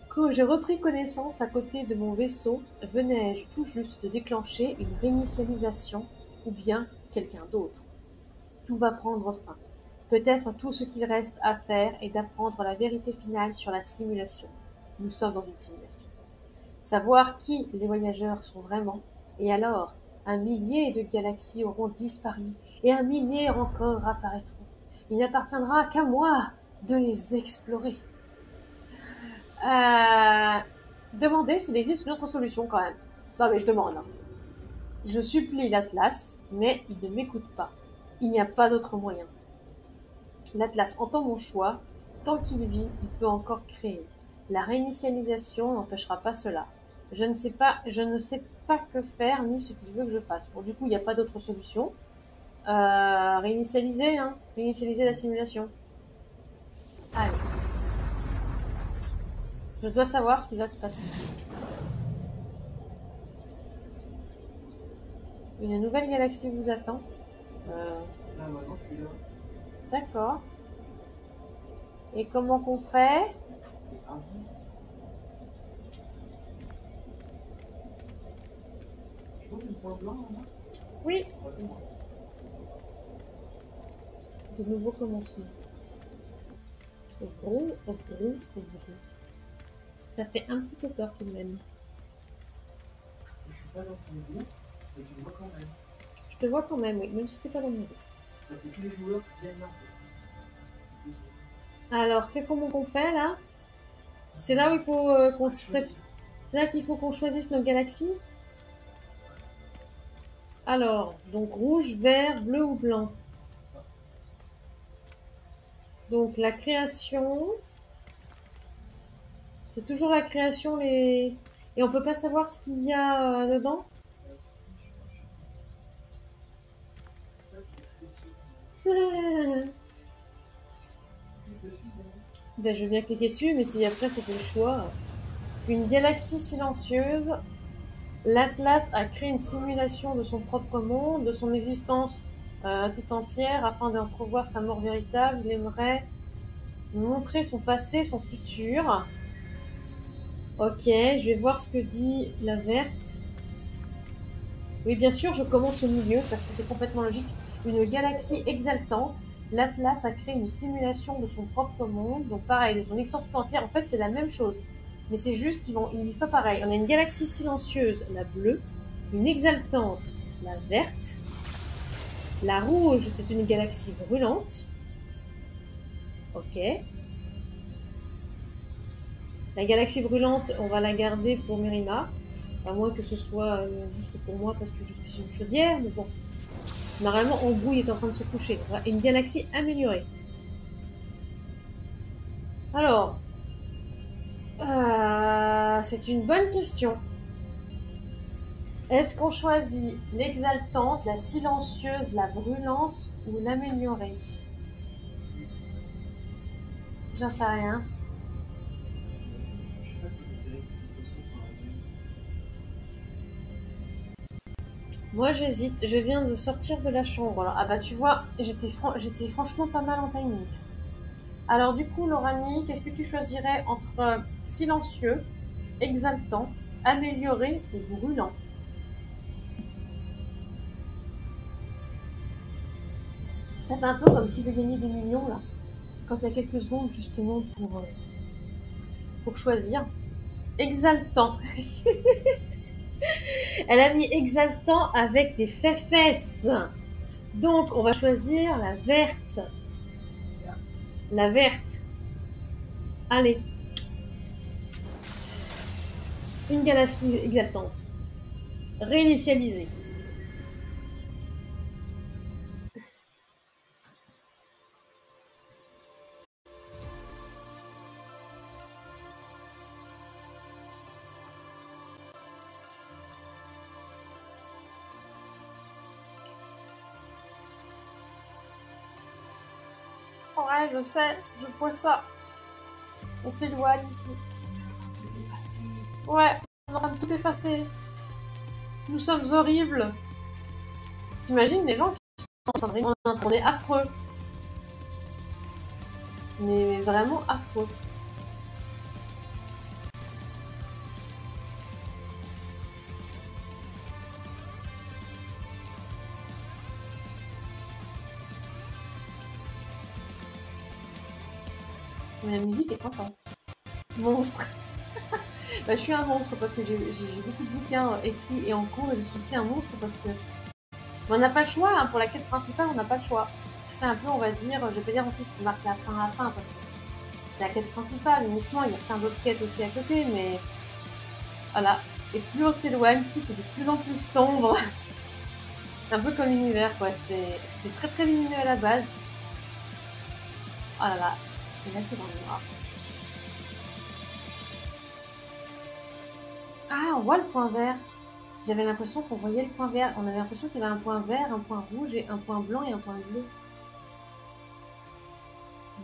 Quand j'ai repris connaissance à côté de mon vaisseau, venais-je tout juste de déclencher une réinitialisation ou bien quelqu'un d'autre? Tout va prendre fin. Peut-être tout ce qu'il reste à faire est d'apprendre la vérité finale sur la simulation. Nous sommes dans une simulation. Savoir qui les voyageurs sont vraiment, et alors un millier de galaxies auront disparu, et un millier encore apparaîtront. Il n'appartiendra qu'à moi de les explorer. Demander s'il existe une autre solution quand même. Non mais je demande. Hein. Je supplie l'Atlas, mais il ne m'écoute pas. Il n'y a pas d'autre moyen. L'Atlas entend mon choix. Tant qu'il vit, il peut encore créer. La réinitialisation n'empêchera pas cela. Je ne sais pas que faire ni ce qu'il veut que je fasse. Bon, du coup, il n'y a pas d'autre solution. Réinitialiser, hein. Réinitialiser la simulation. Allez. Je dois savoir ce qui va se passer. Une nouvelle galaxie vous attend. Là, maintenant, je suis là. D'accord. Et comment qu'on fait? Et avance. Je vois une point blanc là. Oui. Regardez-moi. De nouveaux commencements. Gros. Ça fait un petit peu peur tout de même. Je suis pas dans ton groupe, mais tu me vois quand même. Je te vois quand même, oui, même si t'es pas dans mon groupe. Ça fait tous les joueurs qui viennent là. Alors, comment qu'on fait là? C'est là où il faut Choisis. c'est là qu'il faut qu'on choisisse nos galaxies? Alors, donc rouge, vert, bleu ou blanc. Donc la création, c'est toujours la création les et on peut pas savoir ce qu'il y a dedans. Ben, je veux bien cliquer dessus, mais si après c'était le choix. Une galaxie silencieuse. L'Atlas a créé une simulation de son propre monde, de son existence tout entière, afin d'entrevoir sa mort véritable. Il aimerait montrer son passé, son futur. Ok, je vais voir ce que dit la verte. Oui, bien sûr, je commence au milieu parce que c'est complètement logique. Une galaxie exaltante. L'Atlas a créé une simulation de son propre monde. Donc pareil, de son existence tout entière. En fait, c'est la même chose. Mais c'est juste ils disent pas pareil. On a une galaxie silencieuse, la bleue. Une exaltante, la verte. La rouge, c'est une galaxie brûlante. Ok. La galaxie brûlante, on va la garder pour Mérima. À moins que ce soit juste pour moi parce que je suis une chaudière. Mais bon. Normalement, Embrouille est en train de se coucher. Une galaxie améliorée. Alors, c'est une bonne question. Est-ce qu'on choisit l'exaltante, la silencieuse, la brûlante ou l'améliorée? J'en sais rien. Moi, j'hésite. Je viens de sortir de la chambre. Alors, ah bah tu vois, j'étais franchement pas mal en timing. Alors du coup, Lauranie, qu'est-ce que tu choisirais entre silencieux, exaltant, amélioré ou brûlant? Ça fait un peu comme qui veut gagner des millions là. Quand il y a quelques secondes justement pour choisir. Exaltant. Elle a mis exaltant avec des fesses. Donc on va choisir la verte. La verte. Allez. Une galaxie exaltante. Réinitialisée. Ouais, je sais, je vois ça. On s'éloigne. Ouais, on est en train de tout effacer. Nous sommes horribles. T'imagines les gens qui sont en train de rire? On est affreux. Mais vraiment affreux. Mais la musique est sympa. Monstre. Bah, je suis un monstre parce que j'ai beaucoup de bouquins écrits et en cours et je suis aussi un monstre parce que on n'a pas le choix. Hein, pour la quête principale, on n'a pas le choix. C'est un peu, on va dire, je vais pas dire en plus qui marque la fin à la fin parce que c'est la quête principale uniquement. Il y a plein d'autres quêtes aussi à côté, mais voilà. Et plus on s'éloigne, plus c'est de plus en plus sombre. C'est un peu comme l'univers, quoi. C'était très très lumineux à la base. Oh là là. Et là, c'est dans le noir. Ah, on voit le point vert. J'avais l'impression qu'on voyait le point vert. On avait l'impression qu'il y avait un point vert, un point rouge, et un point blanc et un point bleu.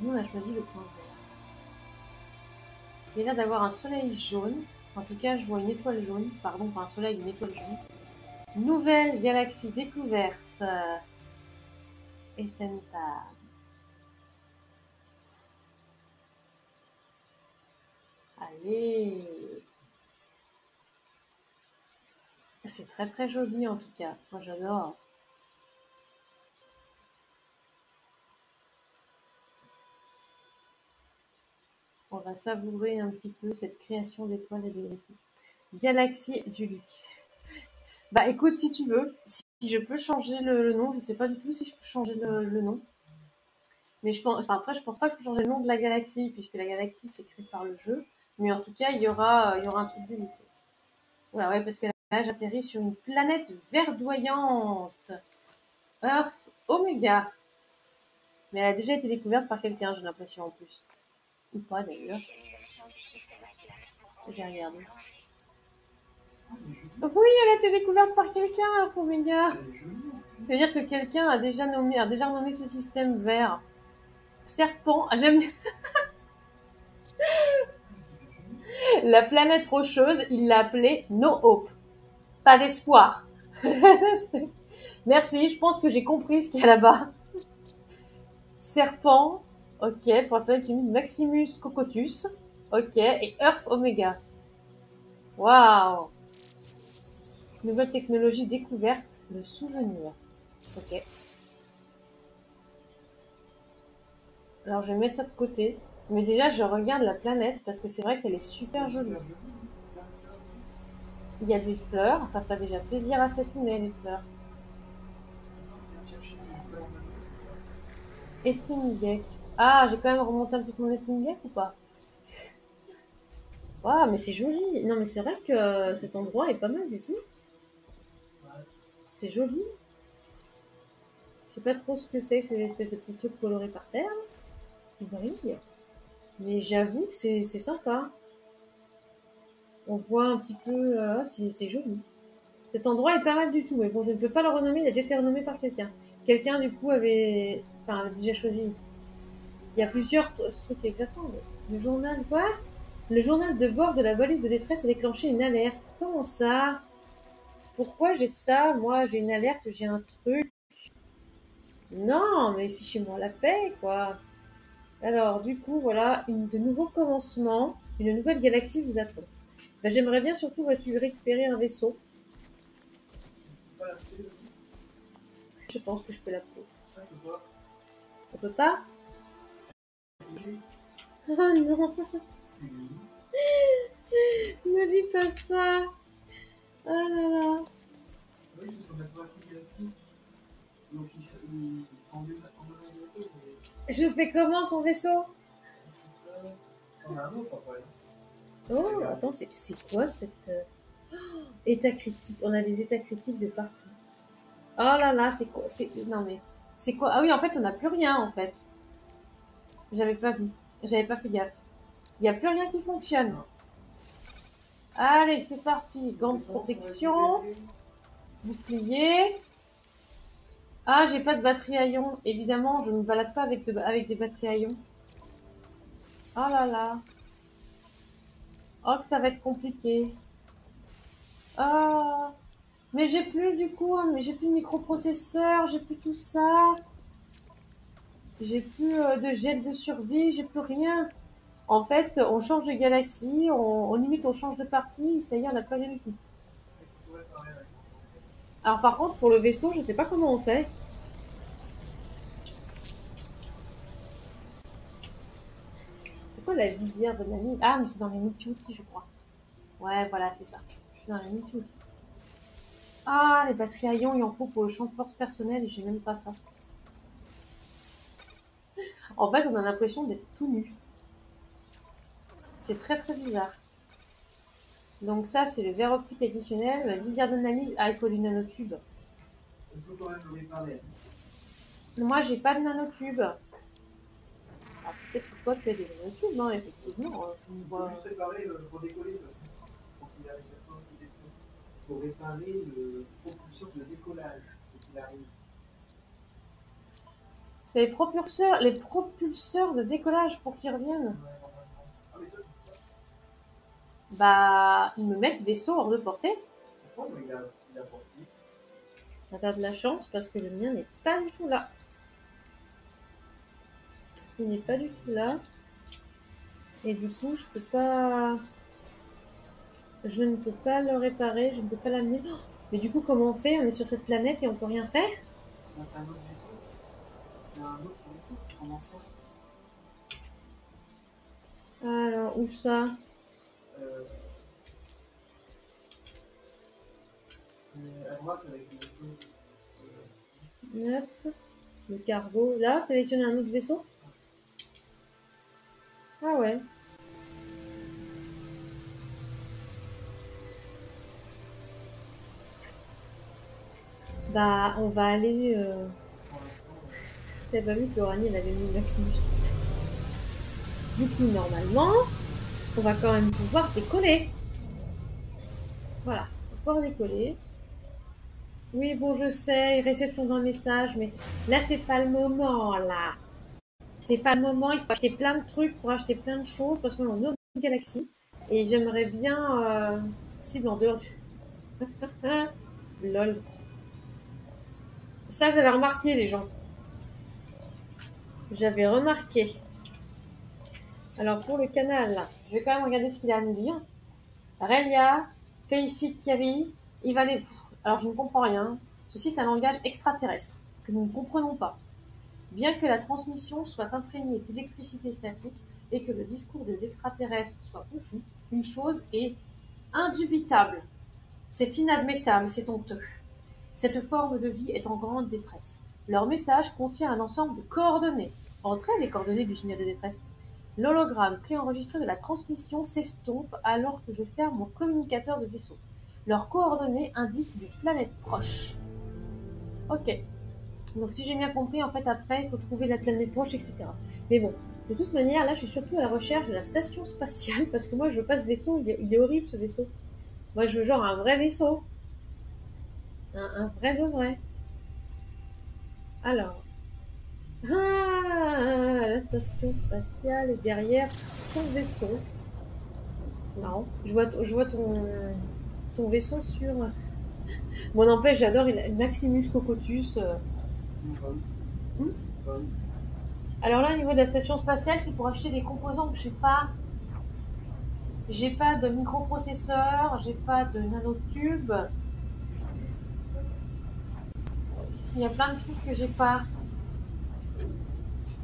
Nous, on a choisi le point vert. Il y a l'air d'avoir un soleil jaune. En tout cas, je vois une étoile jaune. Pardon, pas un soleil, une étoile jaune. Nouvelle galaxie découverte. Essenta. Allez. C'est très très joli en tout cas. Moi, j'adore. On va savourer un petit peu cette création d'étoiles et de galaxies. Galaxie du Luc. Bah écoute, si tu veux, si je peux changer le nom, je sais pas du tout si je peux changer le nom. Mais je pense, enfin après, je pense pas que je peux changer le nom de la galaxie, puisque la galaxie c'est créé par le jeu. Mais en tout cas, il y aura un truc de limité. Ouais, ouais, parce que là, j'atterris sur une planète verdoyante. Earth Omega. Mais elle a déjà été découverte par quelqu'un, j'ai l'impression en plus. Ou pas d'ailleurs. J'ai regardé. Oui, elle a été découverte par quelqu'un, Earth Omega. C'est-à-dire que quelqu'un a déjà nommé ce système vert. Serpent. Ah, j'aime la planète rocheuse, il l'a appelée No Hope. Pas d'espoir. Merci, je pense que j'ai compris ce qu'il y a là-bas. Serpent, ok, pour la planète humide Maximus Cocotus, ok, et Earth Omega. Waouh! Nouvelle technologie découverte, le souvenir. Ok. Alors je vais mettre ça de côté. Mais déjà, je regarde la planète parce que c'est vrai qu'elle est super jolie. Il y a des fleurs, ça ferait déjà plaisir à cette lunette, les fleurs. Estingek. Ah, j'ai quand même remonté un petit peu mon Estingek ou pas? Waouh, mais c'est joli. Non, mais c'est vrai que cet endroit est pas mal du tout. C'est joli. Je sais pas trop ce que c'est que ces espèces de petits trucs colorés par terre, qui brillent. Mais j'avoue que c'est sympa. On voit un petit peu... c'est joli. Cet endroit est pas mal du tout, mais bon, je ne peux pas le renommer, il a déjà été renommé par quelqu'un. Quelqu'un, du coup, avait déjà choisi. Il y a plusieurs trucs exactement. Le journal, quoi? Le journal de bord de la balise de détresse a déclenché une alerte. Comment ça? Pourquoi j'ai ça? Moi, j'ai une alerte, j'ai un truc. Non, mais fichez-moi la paix, quoi. Alors, du coup, voilà, de nouveaux commencements. Une nouvelle galaxie vous attend. Ben, j'aimerais bien surtout récupérer un vaisseau. Je pense que je peux l'appeler. On peut pas? Oh non! Ne dis pas ça! Oh là là! Oui, parce qu'on a traversé une galaxie. Donc il semblait attendre un vaisseau, mais. Je fais comment son vaisseau? On a un autre après. Oh, attends, c'est quoi cette... état critique? On a des états critiques de partout. Oh là là, c'est quoi? Non mais... C'est quoi? Ah oui, en fait, on n'a plus rien, en fait. J'avais pas vu. J'avais pas fait gaffe. Il n'y a plus rien qui fonctionne. Allez, c'est parti. Gants de protection. Bouclier. Ah, j'ai pas de batterie à ion. Évidemment, je ne me balade pas avec des batteries à ion. Oh là là. Oh, que ça va être compliqué. Ah. Mais j'ai plus du coup, mais j'ai plus de microprocesseur, j'ai plus tout ça. J'ai plus de gel de survie, j'ai plus rien. En fait, on change de galaxie, limite on change de partie, ça y est, on n'a plus rien du tout. Alors par contre, pour le vaisseau, je sais pas comment on fait. C'est quoi la visière de Nani? Ah, mais c'est dans les multi-outils, je crois. Ouais, voilà, c'est ça. Je suis dans les multi-outils. Ah, les batteries à ion, il en faut pour le champ de force personnel et j'ai même pas ça. En fait, on a l'impression d'être tout nu. C'est très très bizarre. Donc ça, c'est le verre optique additionnel, la visière d'analyse. Ah, il faut du nanotube. On peut quand même le réparer. Moi, j'ai pas de nanotube. Ah, peut-être que toi, tu as des nanotubes, hein, effectivement. Je me Il faut vois... juste réparer pour décoller, de toute façon. Pour qu'il arrive à pour réparer le propulseur de décollage, pour qu'il arrive. C'est les propulseurs de décollage pour qu'ils reviennent. Ouais, normalement. Ah, mais toi, tu vois. Bah, ils me mettent vaisseau hors de portée. Pourquoi il a porté. T'as de la chance parce que le mien n'est pas du tout là. Il n'est pas du tout là. Et du coup, je ne peux pas le réparer, je ne peux pas l'amener. Oh, mais du coup, comment on fait? On est sur cette planète et on peut rien faire? On a un autre vaisseau. Il y a un autre vaisseau qui commence là. Alors, où ça? Euh, c'est à droite avec le vaisseau. Hop, le cargo. Là, sélectionner un autre vaisseau? Ah ouais. Bah, on va aller... Pour l'instant, T'as pas vu que Loranie, elle avait mis Maximus. Du coup, normalement, on va quand même pouvoir décoller. Voilà, on va pouvoir décoller. Oui, bon, je sais, réception d'un message, mais là, c'est pas le moment, là. C'est pas le moment, il faut acheter plein de trucs pour acheter plein de choses, parce qu'on est dans une autre galaxie. Et j'aimerais bien... cible en dehors du... Lol. Ça, j'avais remarqué, les gens. J'avais remarqué. Alors, pour le canal, là, je vais quand même regarder ce qu'il a à nous dire. Relia, Féici Thierry, Ivalez. Alors, je ne comprends rien. Ceci est un langage extraterrestre que nous ne comprenons pas. Bien que la transmission soit imprégnée d'électricité statique et que le discours des extraterrestres soit confus, une chose est indubitable. C'est inadmettable, c'est honteux. Cette forme de vie est en grande détresse. Leur message contient un ensemble de coordonnées. Entre elles, les coordonnées du signal de détresse. L'hologramme préenregistré de la transmission s'estompe alors que je ferme mon communicateur de vaisseau. Leurs coordonnées indiquent des planètes proches. Ok. Donc si j'ai bien compris, en fait, après, il faut trouver la planète proche, etc. Mais bon, de toute manière, là, je suis surtout à la recherche de la station spatiale, parce que moi, je veux pas ce vaisseau, il est horrible, ce vaisseau. Moi, je veux genre un vrai vaisseau. Un vrai de vrai. Alors, la station spatiale est derrière ton vaisseau. C'est marrant. Je vois ton vaisseau sur. Bon, n'empêche, j'adore Maximus Cocotus. Hmm. Alors là, au niveau de la station spatiale, c'est pour acheter des composants que j'ai pas. J'ai pas de microprocesseur, j'ai pas de nanotube. Il y a plein de trucs que j'ai pas.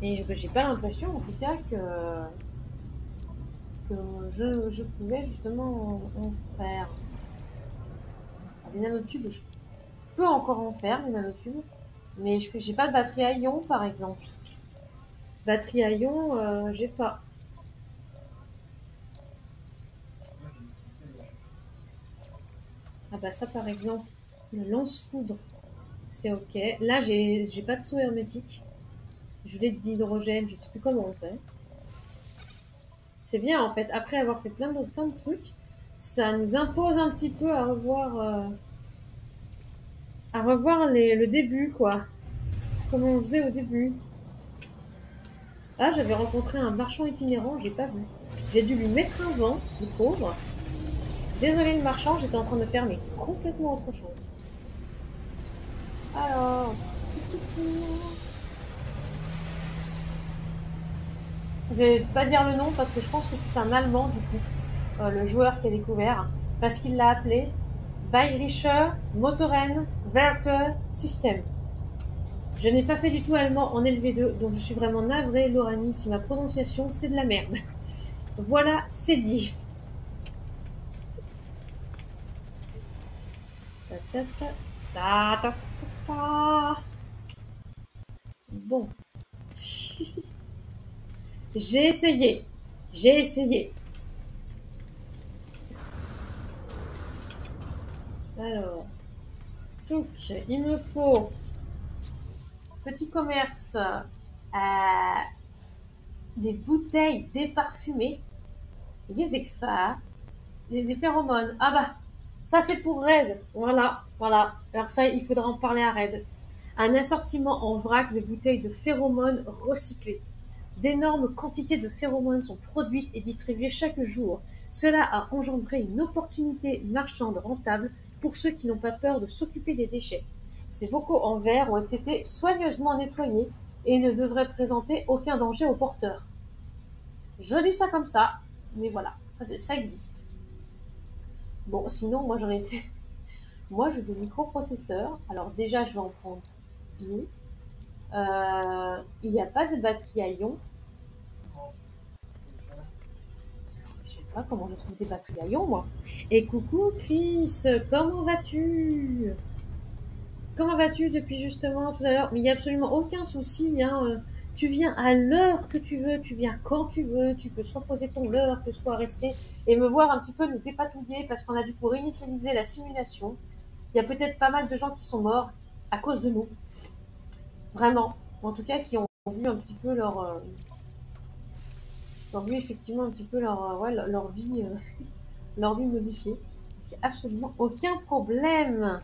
Et j'ai pas l'impression, en tout cas, que je pouvais justement en faire. Des nanotubes, je peux encore en faire, des nanotubes. Mais j'ai pas de batterie à ion, par exemple. Batterie à ion, j'ai pas. Ah bah ça, par exemple, le lance-foudre, c'est ok. Là, j'ai pas de saut hermétique. Je voulais d'hydrogène, je sais plus comment on fait. C'est bien, en fait. Après avoir fait plein de trucs, ça nous impose un petit peu à revoir le début, quoi. Comme on faisait au début. Ah, j'avais rencontré un marchand itinérant, j'ai pas vu. J'ai dû lui mettre un vent, le pauvre. Désolé le marchand, j'étais en train de faire mais complètement autre chose. Alors, je vais pas dire le nom parce que je pense que c'est un Allemand du coup, le joueur qui a découvert, parce qu'il l'a appelé Bayerischer Motorenwerke System. Je n'ai pas fait du tout allemand en LV2, donc je suis vraiment navrée, Loranie, si ma prononciation c'est de la merde. Voilà, c'est dit. Ta, ta, ta, ta, ta, ta. Bon. J'ai essayé. J'ai essayé. Alors, touch, il me faut petit commerce, des bouteilles déparfumées. Qu'est-ce que ça? Des phéromones. Ah bah, ça c'est pour Red. Voilà, voilà. Alors ça, il faudra en parler à Red. Un assortiment en vrac de bouteilles de phéromones recyclées. D'énormes quantités de phéromones sont produites et distribuées chaque jour. Cela a engendré une opportunité marchande rentable pour ceux qui n'ont pas peur de s'occuper des déchets. Ces bocaux en verre ont été soigneusement nettoyés et ne devraient présenter aucun danger aux porteurs. Je dis ça comme ça, mais voilà, ça existe. Bon, sinon, moi j'en étais. Moi, je veux des microprocesseurs. Alors, déjà, je vais en prendre une. Il n'y a pas de batterie à ion. Je sais pas comment je trouve des batteries à ion, moi. Et coucou Chris, comment vas-tu? Comment vas-tu depuis justement tout à l'heure? Mais il n'y a absolument aucun souci, hein. tu viens à l'heure que tu veux, tu viens quand tu veux, tu peux soit poser ton leurre, que soit rester et me voir un petit peu nous dépatouiller parce qu'on a dû pour réinitialiser la simulation. Il y a peut-être pas mal de gens qui sont morts à cause de nous. Vraiment. En tout cas, qui ont vu un petit peu leur vu effectivement un petit peu leur vie modifiée. Donc, il n'y a absolument aucun problème.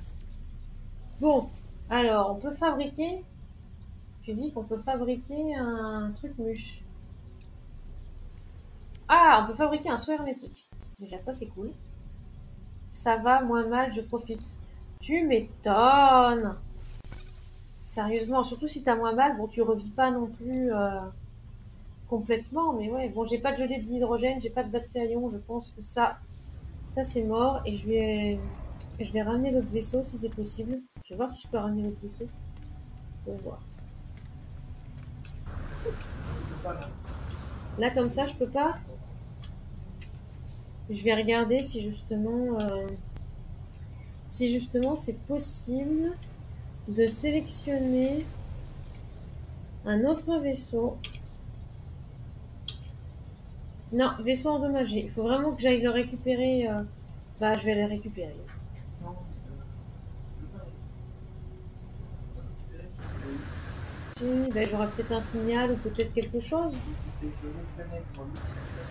Bon, alors, on peut fabriquer. Tu dis qu'on peut fabriquer un truc mûche. Ah, on peut fabriquer un seau hermétique. Déjà, ça, c'est cool. Ça va, moins mal, je profite. Tu m'étonnes. Sérieusement, surtout si t'as moins mal, bon, tu revis pas non plus complètement, mais ouais, bon, j'ai pas de gelée d'hydrogène, j'ai pas de batterie à ion, je pense que ça c'est mort, et je vais ramener l'autre vaisseau si c'est possible. Je vais voir si je peux ramener l'autre vaisseau. On va voir. Là, comme ça, je peux pas. Je vais regarder si justement c'est possible de sélectionner un autre vaisseau. Non, vaisseau endommagé. Il faut vraiment que j'aille le récupérer. Bah, je vais le récupérer. Si, bah, j'aurai peut-être un signal ou peut-être quelque chose. C'est sur une planète ou un autre système.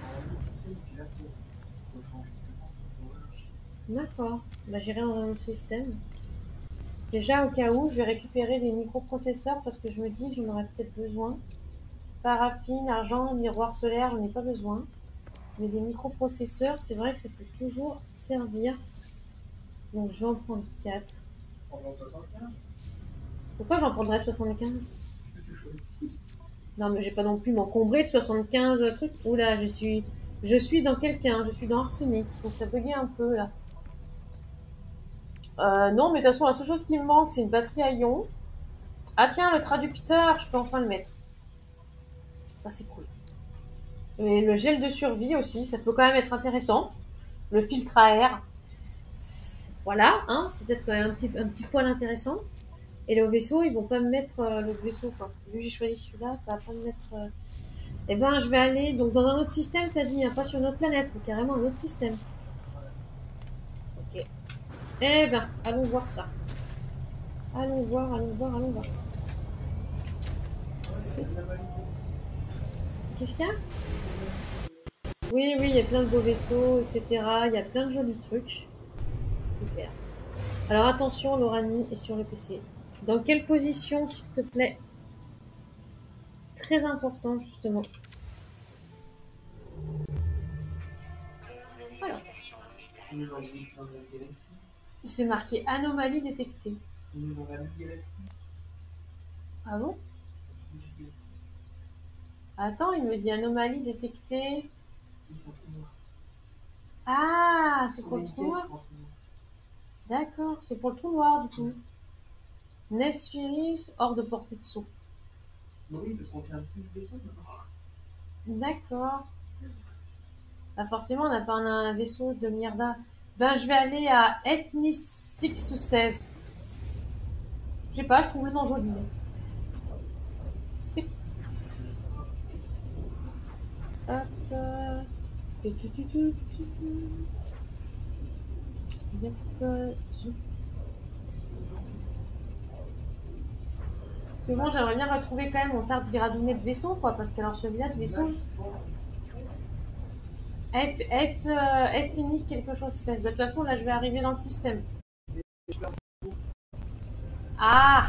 Un autre système, tu l'as fait. Il faut changer. Je pense que ça devrait marcher. D'accord. Bah, j'irai dans un autre système. Déjà, au cas où, je vais récupérer des microprocesseurs parce que je me dis que j'en aurais peut-être besoin. Paraffine, argent, miroir solaire, j'en ai pas besoin. Mais des microprocesseurs, c'est vrai que ça peut toujours servir. Donc, je vais en prendre 4. Pendant 75, Pourquoi j'en prendrais 75? c'est que tu choisis. Non, mais j'ai pas non plus m'encombrer de 75 trucs. Oula, je suis dans quelqu'un, je suis dans Arsenic. Donc, ça buguait un peu, là. Non, mais de toute façon, la seule chose qui me manque, c'est une batterie à ion. Ah tiens, le traducteur, je peux enfin le mettre. Ça, c'est cool. Et le gel de survie aussi, ça peut quand même être intéressant. Le filtre à air. Voilà, hein, c'est peut-être quand même un petit poil intéressant. Et le vaisseau, ils vont pas me mettre le vaisseau, quoi. Vu que j'ai choisi celui-là, ça va pas me mettre... Eh ben, je vais aller donc dans un autre système, t'as dit, hein, pas sur une autre planète, faut carrément un autre système. Ok. Eh ben, allons voir ça. Allons voir, allons voir, allons voir ça. Qu'est-ce qu'il y a? Oui, oui, il y a plein de beaux vaisseaux, etc. Il y a plein de jolis trucs. Super. Alors attention, l'Oranie est sur le PC. Dans quelle position, s'il te plaît? Très important, justement. Alors, On est dans la galaxie. c'est marqué anomalie détectée. On est dans la galaxie. Ah bon? Attends, il me dit anomalie détectée. Ah, c'est pour le trou noir. D'accord, c'est pour le trou noir, du coup. Nesphiris, hors de portée de saut. Oui, parce qu'on fait un petit vaisseau maintenant. D'accord. Bah forcément, on n'a pas un vaisseau de Mierda. Ben, je vais aller à Ethnis 6 ou 16. Je sais pas, je trouve le nom joli. Hop. Parce que bon, j'aimerais bien retrouver quand même mon tardigrade de vaisseau, quoi, parce qu'alors celui-là de vaisseau. F unique quelque chose 16. Bah, de toute façon, là, je vais arriver dans le système. Ah!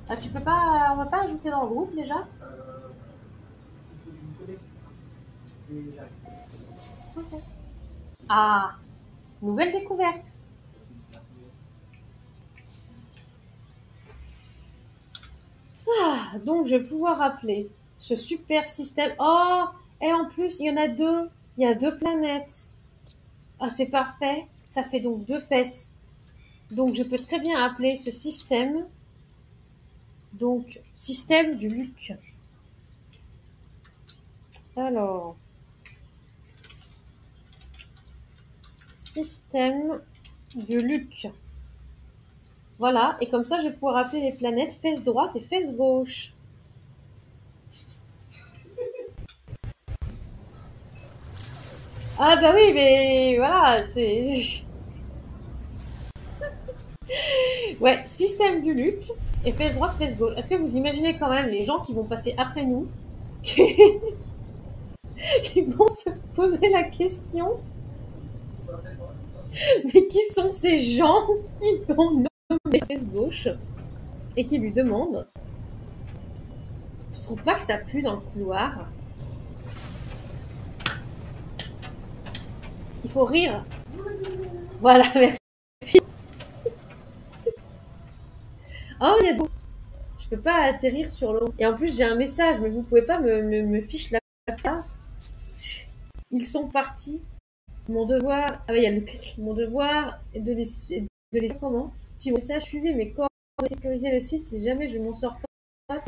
Ah, tu peux pas. On va pas ajouter dans le groupe déjà? Il faut que je me connecte. Et j'arrive. Ok. Ah! Nouvelle découverte. Ah, donc je vais pouvoir appeler ce super système. Oh! Et en plus, il y en a deux. Il y a deux planètes. Ah, c'est parfait. Ça fait donc deux fesses. Donc je peux très bien appeler ce système. Donc, système du Luc. Alors, système du Luc. Voilà, et comme ça, je vais pouvoir appeler les planètes fesse droite et fesse gauche. Ah bah oui, mais voilà, c'est... Ouais, système du Luc et fesse droite, fesse gauche. Est-ce que vous imaginez quand même les gens qui vont passer après nous, qui, qui vont se poser la question, mais qui sont ces gens qui ont nommé fesse gauche et qui lui demandent, tu trouves pas que ça pue dans le couloir? Il faut rire. Voilà, merci. Oh, il y a des... Je peux pas atterrir sur l'eau. Et en plus, j'ai un message, mais vous pouvez pas me fiche la part. Ils sont partis. Mon devoir, ah oui, il y a le clic. Mon devoir est de les comment? Si mon message suivez mes coordonnées, sécuriser le site, si jamais je m'en sors pas,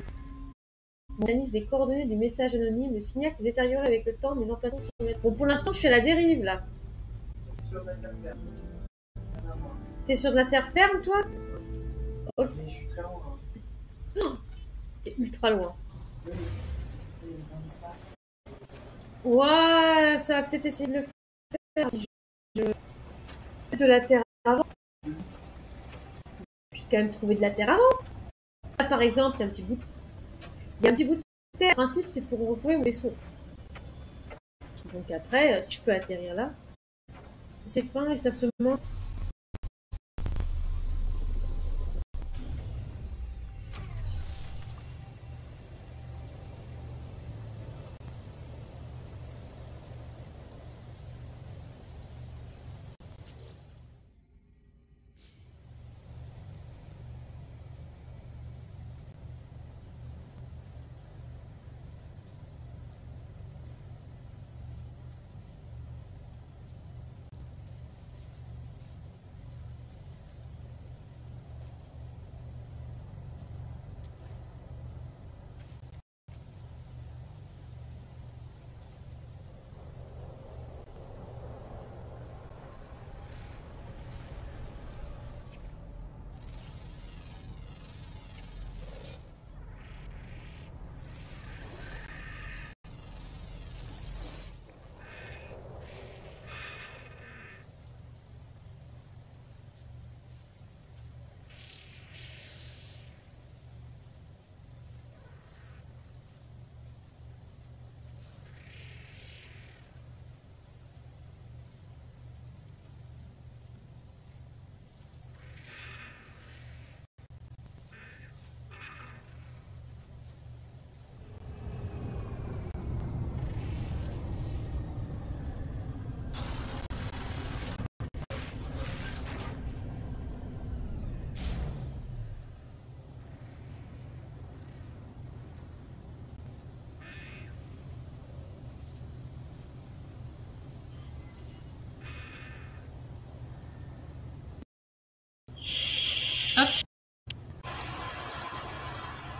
l'analyse des coordonnées du message anonyme, le signal s'est détérioré avec le temps, mais l'emplacement s'y met. Bon, pour l'instant, je suis à la dérive, là. Sur la terre ferme. T'es sur de la terre ferme, toi? Ok. Mais je suis très loin. T'es ultra loin. Oui, il y a un espace. Ouais, ça va peut-être essayer de le faire si je fais de la terre avant. J'ai quand même trouvé de la terre avant. Là, par exemple, il y a un petit bout de terre. Le principe, c'est pour retrouver mon vaisseau. Donc après, si je peux atterrir là, c'est fin et ça se mange. Hop.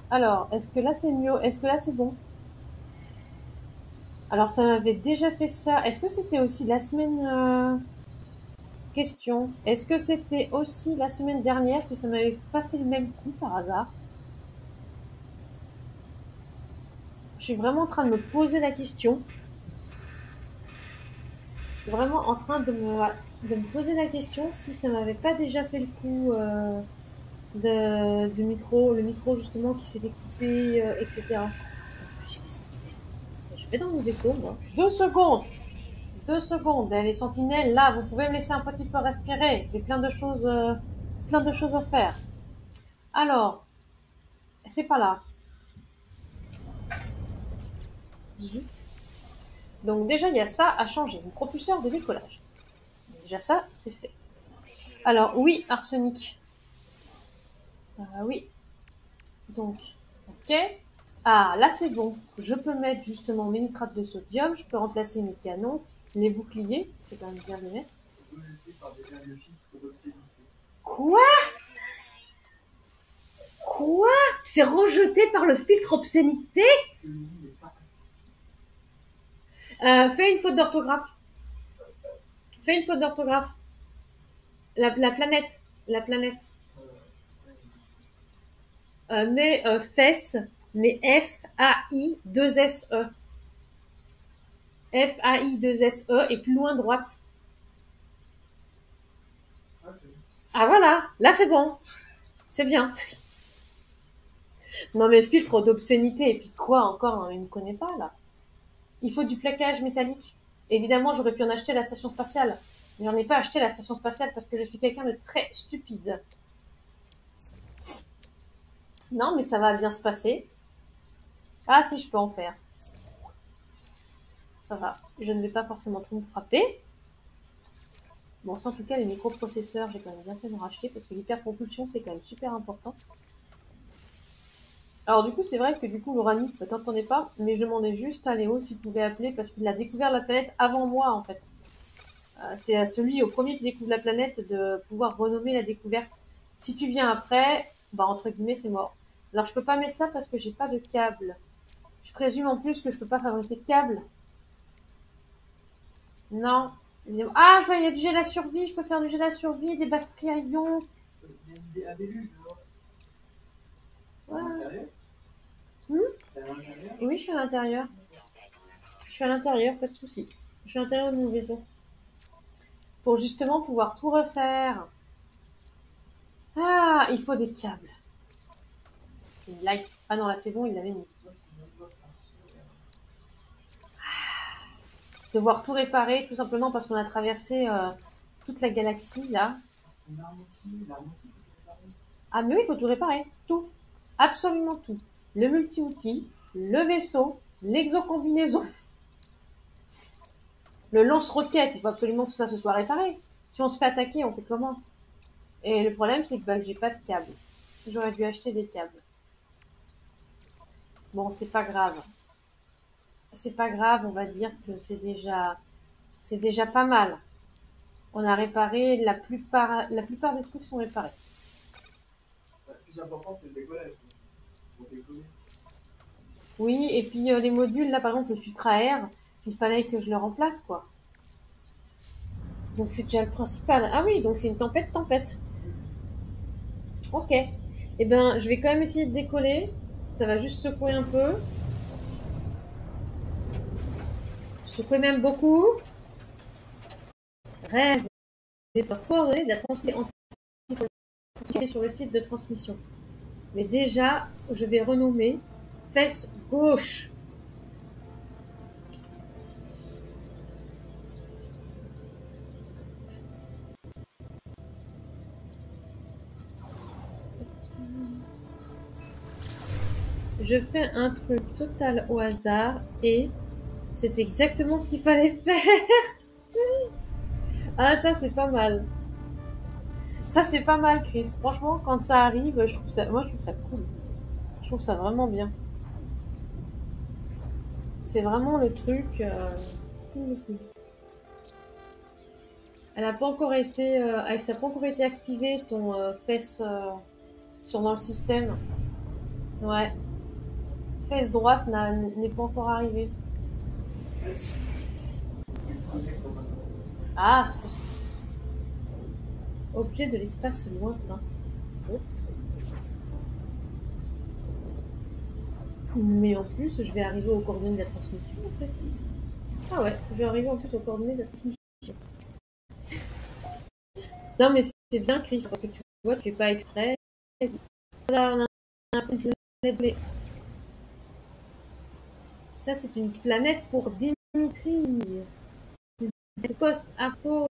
Alors, est-ce que là c'est mieux? Est-ce que là c'est bon? Alors, ça m'avait déjà fait ça. Est-ce que c'était aussi la semaine question? Est-ce que c'était aussi la semaine dernière que ça m'avait pas fait le même coup par hasard? Je suis vraiment en train de me poser la question. Je suis vraiment en train de me poser la question si ça m'avait pas déjà fait le coup de micro, le micro justement qui s'était coupé, etc. J'ai des sentinelles. Je vais dans mon vaisseau, moi. 2 secondes! 2 secondes. Les sentinelles, là, vous pouvez me laisser un petit peu respirer. J'ai plein de choses à faire. Alors, c'est pas là. Donc déjà, il y a ça à changer. Mon propulseur de décollage. Déjà ça, c'est fait. Alors oui, arsenic. Oui. Donc, ok. Ah, là c'est bon. Je peux mettre justement mes nitrates de sodium. Je peux remplacer mes canons, les boucliers. C'est quand même bien de les mettre. Quoi? Quoi? C'est rejeté par le filtre obscénité? Fais une faute d'orthographe. Fais une faute d'orthographe. La planète. La planète. Mais fesses, mais F-A-I-2-S-E. F-A-I-2-S-E et plus loin droite. Ah, c'est bon. Ah voilà, là c'est bon. C'est bien. Non mais filtre d'obscénité, et puis quoi encore, hein, il ne connaît pas là. Il faut du plaquage métallique. Évidemment, j'aurais pu en acheter à la station spatiale. Mais j'en ai pas acheté à la station spatiale parce que je suis quelqu'un de très stupide. Non, mais ça va bien se passer. Ah si, je peux en faire. Ça va. Je ne vais pas forcément trop me frapper. Bon, ça, en tout cas, les microprocesseurs, j'ai quand même bien fait de racheter parce que l'hyperpropulsion, c'est quand même super important. Alors du coup, c'est vrai que du coup, l'Uranus, ne t'entendais pas, mais je demandais juste à Léo s'il pouvait appeler parce qu'il a découvert la planète avant moi, en fait. C'est à celui, au premier qui découvre la planète, de pouvoir renommer la découverte. Si tu viens après, bah entre guillemets, c'est mort. Alors je peux pas mettre ça parce que j'ai pas de câble. Je présume en plus que je peux pas fabriquer de câble. Non. Ah, je vois, il y a du gel à survie, je peux faire du gel à survie, des batteries à ions. Il y a un déluge dehors. À Ouais. l'intérieur. Hmm. T'es à l'intérieur. Oui, je suis à l'intérieur. Je suis à l'intérieur, pas de souci. Je suis à l'intérieur de mon vaisseau. Pour justement pouvoir tout refaire. Ah, il faut des câbles. Une light. Ah non, là c'est bon, il l'avait mis. Devoir tout réparer, tout simplement parce qu'on a traversé toute la galaxie là. L'arme aussi, peut préparer. Ah mais oui, il faut tout réparer. Tout. Absolument tout. Le multi-outil, le vaisseau, l'exocombinaison, le lance-roquette. Il faut absolument que tout ça se soit réparé. Si on se fait attaquer, on fait comment? Et le problème, c'est que bah, j'ai pas de câble. J'aurais dû acheter des câbles. Bon, c'est pas grave. C'est pas grave, on va dire que c'est déjà pas mal. On a réparé la plupart des trucs sont réparés. Le plus important, c'est le décollage. Pour décoller. Oui, et puis les modules, là par exemple le filtre à air, il fallait que je le remplace quoi. Donc c'est déjà le principal. Ah oui, donc c'est une tempête. Ok. Eh ben, je vais quand même essayer de décoller. Ça va juste secouer un peu. Secouer même beaucoup. Rêve des coordonnées de la transmission sur le site de transmission. Mais déjà, je vais renommer fesse gauche. Je fais un truc total au hasard et c'est exactement ce qu'il fallait faire. Ah, ça c'est pas mal. Ça c'est pas mal, Chris. Franchement, quand ça arrive, moi je trouve ça cool. Je trouve ça vraiment bien. C'est vraiment le truc. Cool, cool. Elle a pas encore été, ça n'a pas encore été activé ton fesse sur dans le système. Ouais. Fesse droite n'est pas encore arrivée. Ah, c'est possible. Objet de l'espace lointain. Oh. Mais en plus, je vais arriver aux coordonnées de la transmission en fait. Ah ouais, je vais arriver en plus aux coordonnées de la transmission. Non mais c'est bien Chris, parce que tu vois, tu fais pas exprès. Voilà, on a une planète. Ça c'est une planète pour Dimitri. Post-apo.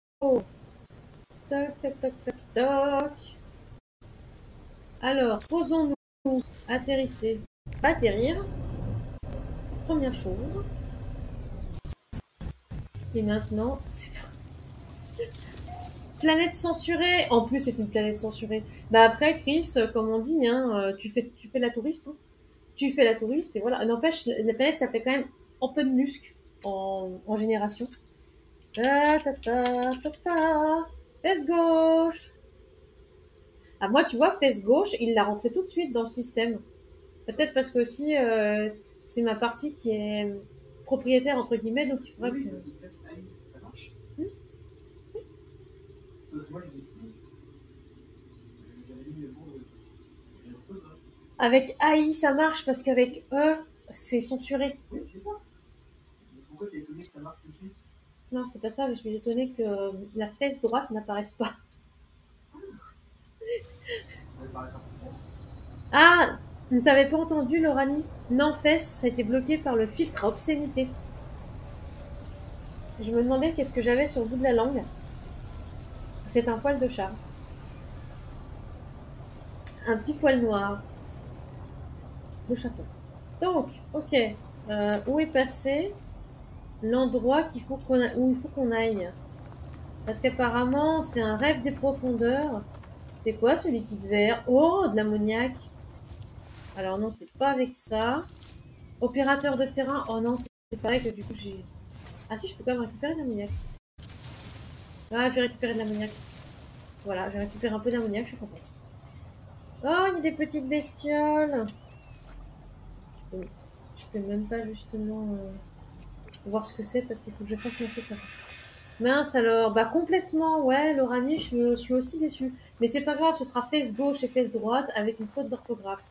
Toc, toc, toc, toc, toc. Alors, posons-nous. Atterrisser. Atterrir. Première chose. Et maintenant, c'est planète censurée. En plus, c'est une planète censurée. Bah après, Chris, comme on dit, hein, tu fais la touriste. Hein. Tu fais la touriste et voilà. N'empêche, la planète s'appelait quand même Open Musk en génération. Ta ta ta ta ta. Fesse gauche. Ah moi, tu vois, fesse gauche, il l'a rentré tout de suite dans le système. Peut-être parce que aussi, c'est ma partie qui est propriétaire entre guillemets, donc il faudrait Oui, que. parce que face AI, ça marche. Hmm. Sauf que moi, j'ai des flous. J'avais mis le bon. Je le repose, hein. Avec AI, ça marche parce qu'avec E, c'est censuré. Oui, c'est ça. Mais pourquoi t'es étonné que ça marche tout de suite? Non, c'est pas ça, je suis étonnée que la fesse droite n'apparaisse pas. Ça me paraît important. Ah, t'avais pas entendu, Lorani? Non, fesse, ça a été bloqué par le filtre à obscénité. Je me demandais qu'est-ce que j'avais sur le bout de la langue. C'est un poil de chat. Un petit poil noir de chaton. Donc, ok. Où est passé l'endroit où il faut qu'on aille? Parce qu'apparemment, c'est un rêve des profondeurs. C'est quoi ce liquide vert? Oh, de l'ammoniac. Alors non, c'est pas avec ça. Opérateur de terrain. Oh non, c'est pareil que du coup j'ai... Ah si, je peux quand même récupérer de l'ammoniac. Ah, j'ai récupéré de l'ammoniac. Voilà, j'ai récupéré un peu d'ammoniac, je suis contente. Oh, il y a des petites bestioles. Je peux même pas justement voir ce que c'est parce qu'il faut que je fasse mon truc. Mince alors, bah complètement, ouais, l'Oranie, je suis aussi déçue. Mais c'est pas grave, ce sera fesse gauche et fesse droite avec une faute d'orthographe.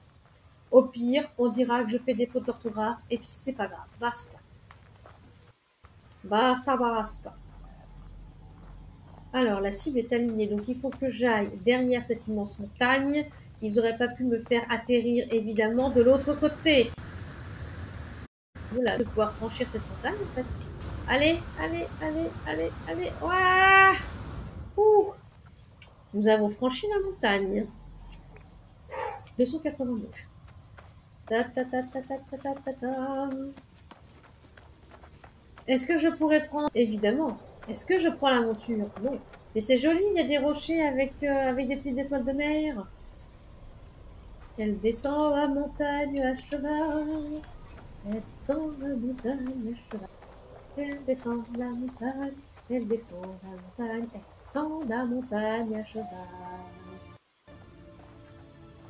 Au pire, on dira que je fais des fautes d'orthographe et puis c'est pas grave. Basta. Basta, basta. Alors, la cible est alignée, donc il faut que j'aille derrière cette immense montagne. Ils n'auraient pas pu me faire atterrir, évidemment, de l'autre côté. Voilà, de pouvoir franchir cette montagne, en fait. Allez, allez, allez, allez, allez. Ouah. Ouh. Nous avons franchi la montagne. 289. Ta ta ta ta ta ta ta ta ta. Est-ce que je pourrais prendre... Évidemment. Est-ce que je prends la monture? Non. Mais c'est joli, il y a des rochers avec des petites étoiles de mer. Elle descend la montagne à cheval. Elle descend la montagne à cheval. Elle descend la montagne. Elle descend la montagne. Elle descend la montagne à cheval.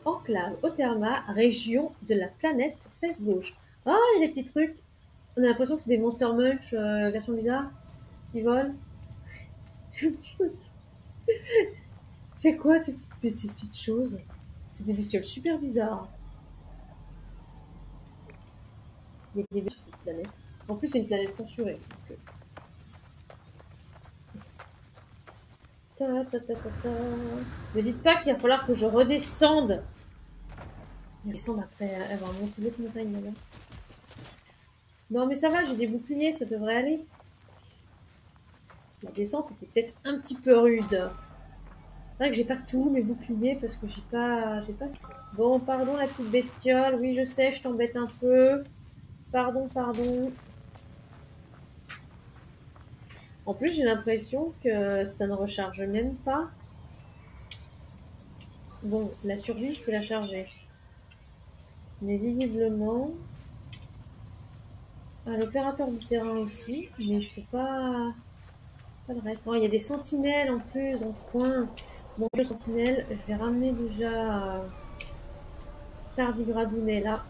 Enclave Oterma, région de la planète fesse gauche. Ah, il y a des petits trucs. On a l'impression que c'est des Monster Munch version bizarre qui volent. C'est quoi ces petites choses? C'est des bestioles super bizarres. Il y a des bestioles sur cette planète. En plus, c'est une planète censurée. Donc, ta, ta, ta, ta, ta. Ne dites pas qu'il va falloir que je redescende. Descendre après avoir monté l'autre montagne là-bas. Non, mais ça va, j'ai des boucliers, ça devrait aller. La descente était peut-être un petit peu rude. C'est vrai que j'ai pas tous mes boucliers parce que j'ai pas. Bon, pardon la petite bestiole. Oui, je sais, je t'embête un peu. Pardon, pardon. En plus, j'ai l'impression que ça ne recharge même pas. Bon, la survie, je peux la charger. Mais visiblement... Ah, l'opérateur du terrain aussi, mais je peux pas... Pas le reste. Oh, il y a des sentinelles en plus, dans le coin. Bon, le sentinelle, je vais ramener déjà Tardigradounet là.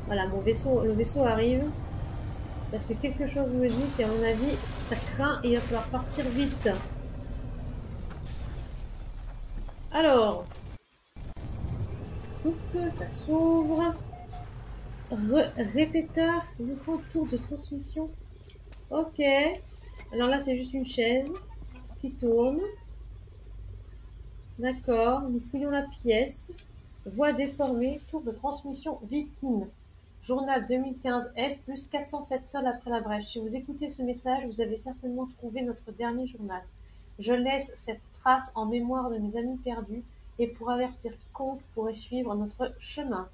Voilà, le vaisseau arrive. Parce que quelque chose me dit qu'à mon avis, ça craint et il va falloir partir vite. Alors, coupe, ça s'ouvre. Répéteur, nouveau tour de transmission. Ok. Alors là, c'est juste une chaise qui tourne. D'accord. Nous fouillons la pièce. Voix déformée, tour de transmission victime. Journal 2015 F plus 407 sols après la brèche. Si vous écoutez ce message, vous avez certainement trouvé notre dernier journal. Je laisse cette trace en mémoire de mes amis perdus et pour avertir quiconque pourrait suivre notre chemin.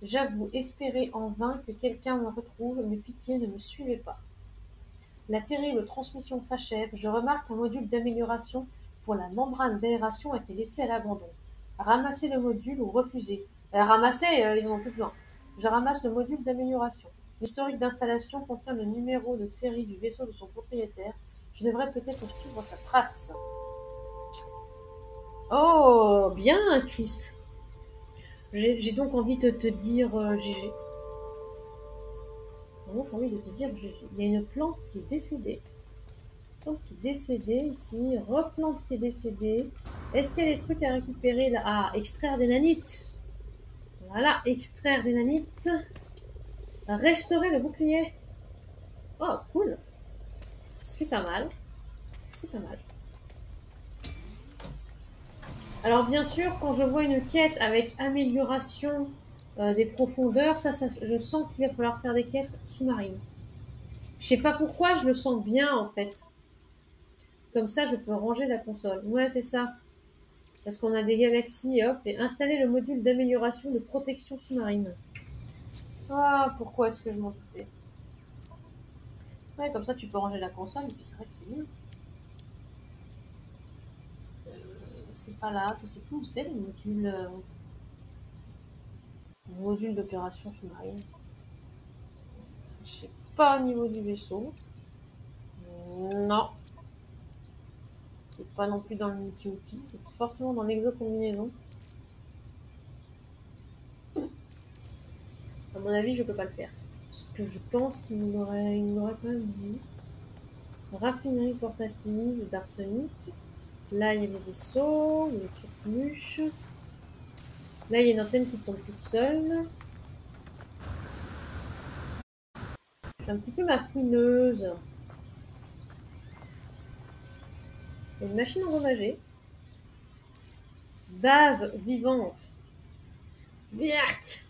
J'avoue espérer en vain que quelqu'un me retrouve, mais pitié, ne me suivez pas. La terrible transmission s'achève. Je remarque qu'un module d'amélioration pour la membrane d'aération a été laissé à l'abandon. Ramassez le module ou refusez. Ramasser, ils n'en ont plus besoin. Je ramasse le module d'amélioration. L'historique d'installation contient le numéro de série du vaisseau de son propriétaire. Je devrais peut-être suivre sa trace. Oh, bien, Chris. J'ai donc envie de te dire GG. J'ai envie de te dire GG. Il y a une plante qui est décédée. Plante qui est décédée ici. Replante qui est décédée. Est-ce qu'il y a des trucs à récupérer là? Ah, extraire des nanites. Voilà, extraire des nanites. Restaurer le bouclier. Oh, cool. C'est pas mal. C'est pas mal. Alors bien sûr, quand je vois une quête avec amélioration des profondeurs, je sens qu'il va falloir faire des quêtes sous-marines. Je sais pas pourquoi, je le sens bien en fait. Comme ça, je peux ranger la console. Ouais, c'est ça. Parce qu'on a des galaxies, hop, et installer le module d'amélioration de protection sous-marine. Ah, pourquoi est-ce que je m'en doutais? Ouais, comme ça, tu peux ranger la console, et puis c'est vrai que c'est mieux. C'est pas là, je sais plus où c'est, le module d'opération sous-marine. Je sais pas au niveau du vaisseau. Non. C'est pas non plus dans le multi-outil. C'est forcément dans l'exo-combinaison. À mon avis, je peux pas le faire. Parce que je pense qu'il m'aurait quand même dit. Raffinerie portative d'arsenic. Là, il y a les vaisseaux, il y a les turcmuches. Là, il y a une antenne qui tombe toute seule. Je fais un petit peu ma fouineuse. Il y a une machine endommagée. Bave vivante. Biac.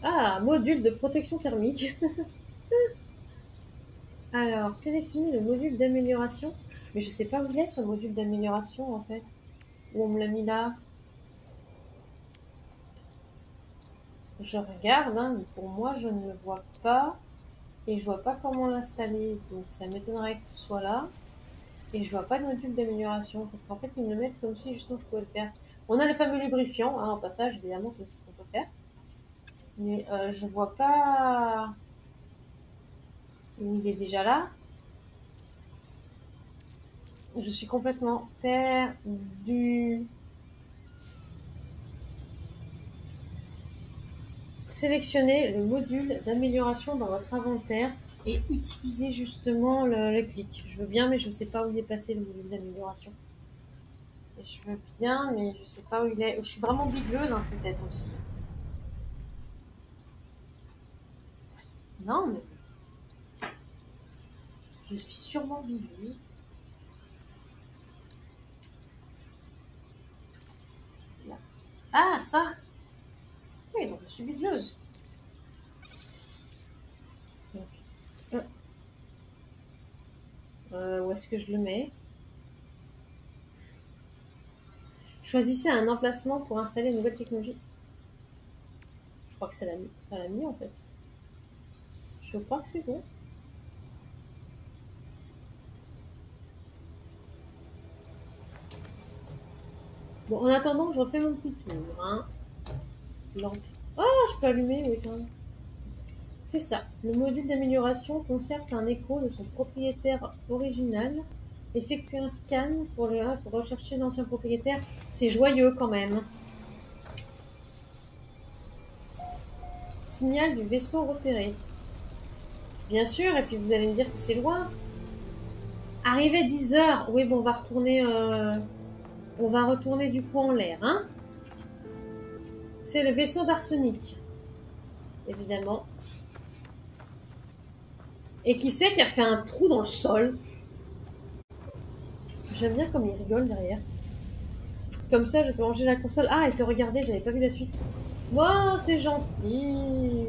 Ah, module de protection thermique. Alors, sélectionner le module d'amélioration. Mais je sais pas où il est ce module d'amélioration en fait. Où on me l'a mis là. Je regarde, hein, mais pour moi je ne le vois pas. Et je vois pas comment l'installer. Donc ça m'étonnerait que ce soit là. Et je vois pas de module d'amélioration. Parce qu'en fait ils me le mettent comme si justement je pouvais le faire. On a le fameux lubrifiant, hein, en passage évidemment qu'on peut faire. Mais je vois pas où il est déjà là. Je suis complètement perdue. Sélectionnez le module d'amélioration dans votre inventaire et utilisez justement le clic. Je veux bien, mais je ne sais pas où il est passé le module d'amélioration. Je veux bien, mais je ne sais pas où il est. Je suis vraiment bigleuse, hein, peut-être aussi. Non, mais je suis sûrement bigleuse. Là. Ah, ça. Oui, donc je suis bigleuse. Donc, où est-ce que je le mets? Choisissez un emplacement pour installer une nouvelle technologie. Je crois que ça l'a mis en fait. Je crois que c'est bon. Bon, en attendant, je refais mon petit tour. Hein. Ah, je peux allumer, oui, quand même. C'est ça. Le module d'amélioration conserve un écho de son propriétaire original. Effectue un scan pour rechercher l'ancien propriétaire. C'est joyeux quand même. Signal du vaisseau repéré. Bien sûr, et puis vous allez me dire que c'est loin. Arrivé 10 heures. Oui, bon, on va retourner du coup en l'air, hein. C'est le vaisseau d'arsenic, évidemment. Et qui c'est qui a fait un trou dans le sol? J'aime bien comme il rigole derrière. Comme ça, je peux ranger la console. Ah, et te regarder, j'avais pas vu la suite. Wow, c'est gentil.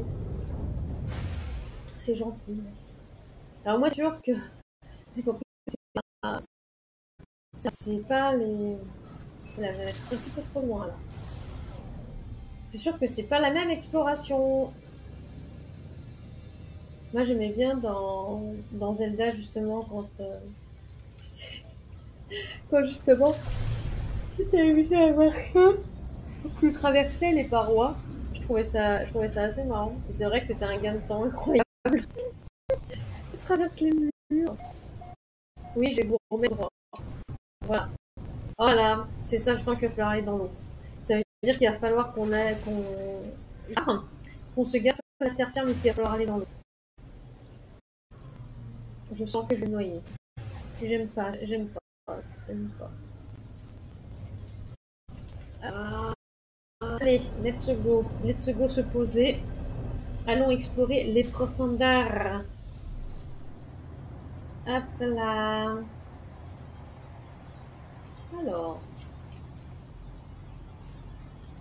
C'est gentil, merci. Alors moi, c'est sûr que j'ai compris que c'est pas les... Voilà, j'avais un petit peu trop loin là. C'est sûr que c'est pas la même exploration. Moi, j'aimais bien dans Zelda justement quand justement tu t'avais à avoir ça, tu traversais les parois. Je trouvais ça assez marrant. Et c'est vrai que c'était un gain de temps incroyable. Tu traverses les murs. Oui, je vais vous remettre droit. Voilà. Voilà, c'est ça, je sens qu'il va falloir aller dans l'eau. Ça veut dire qu'il va falloir qu'on se gaffe à la terre ferme et qu'il va falloir aller dans l'eau. Je sens que je vais me noyer. J'aime pas, j'aime pas, j'aime pas. Ah, Allez, let's go se poser. Allons explorer les profondeurs. Hop là. Alors,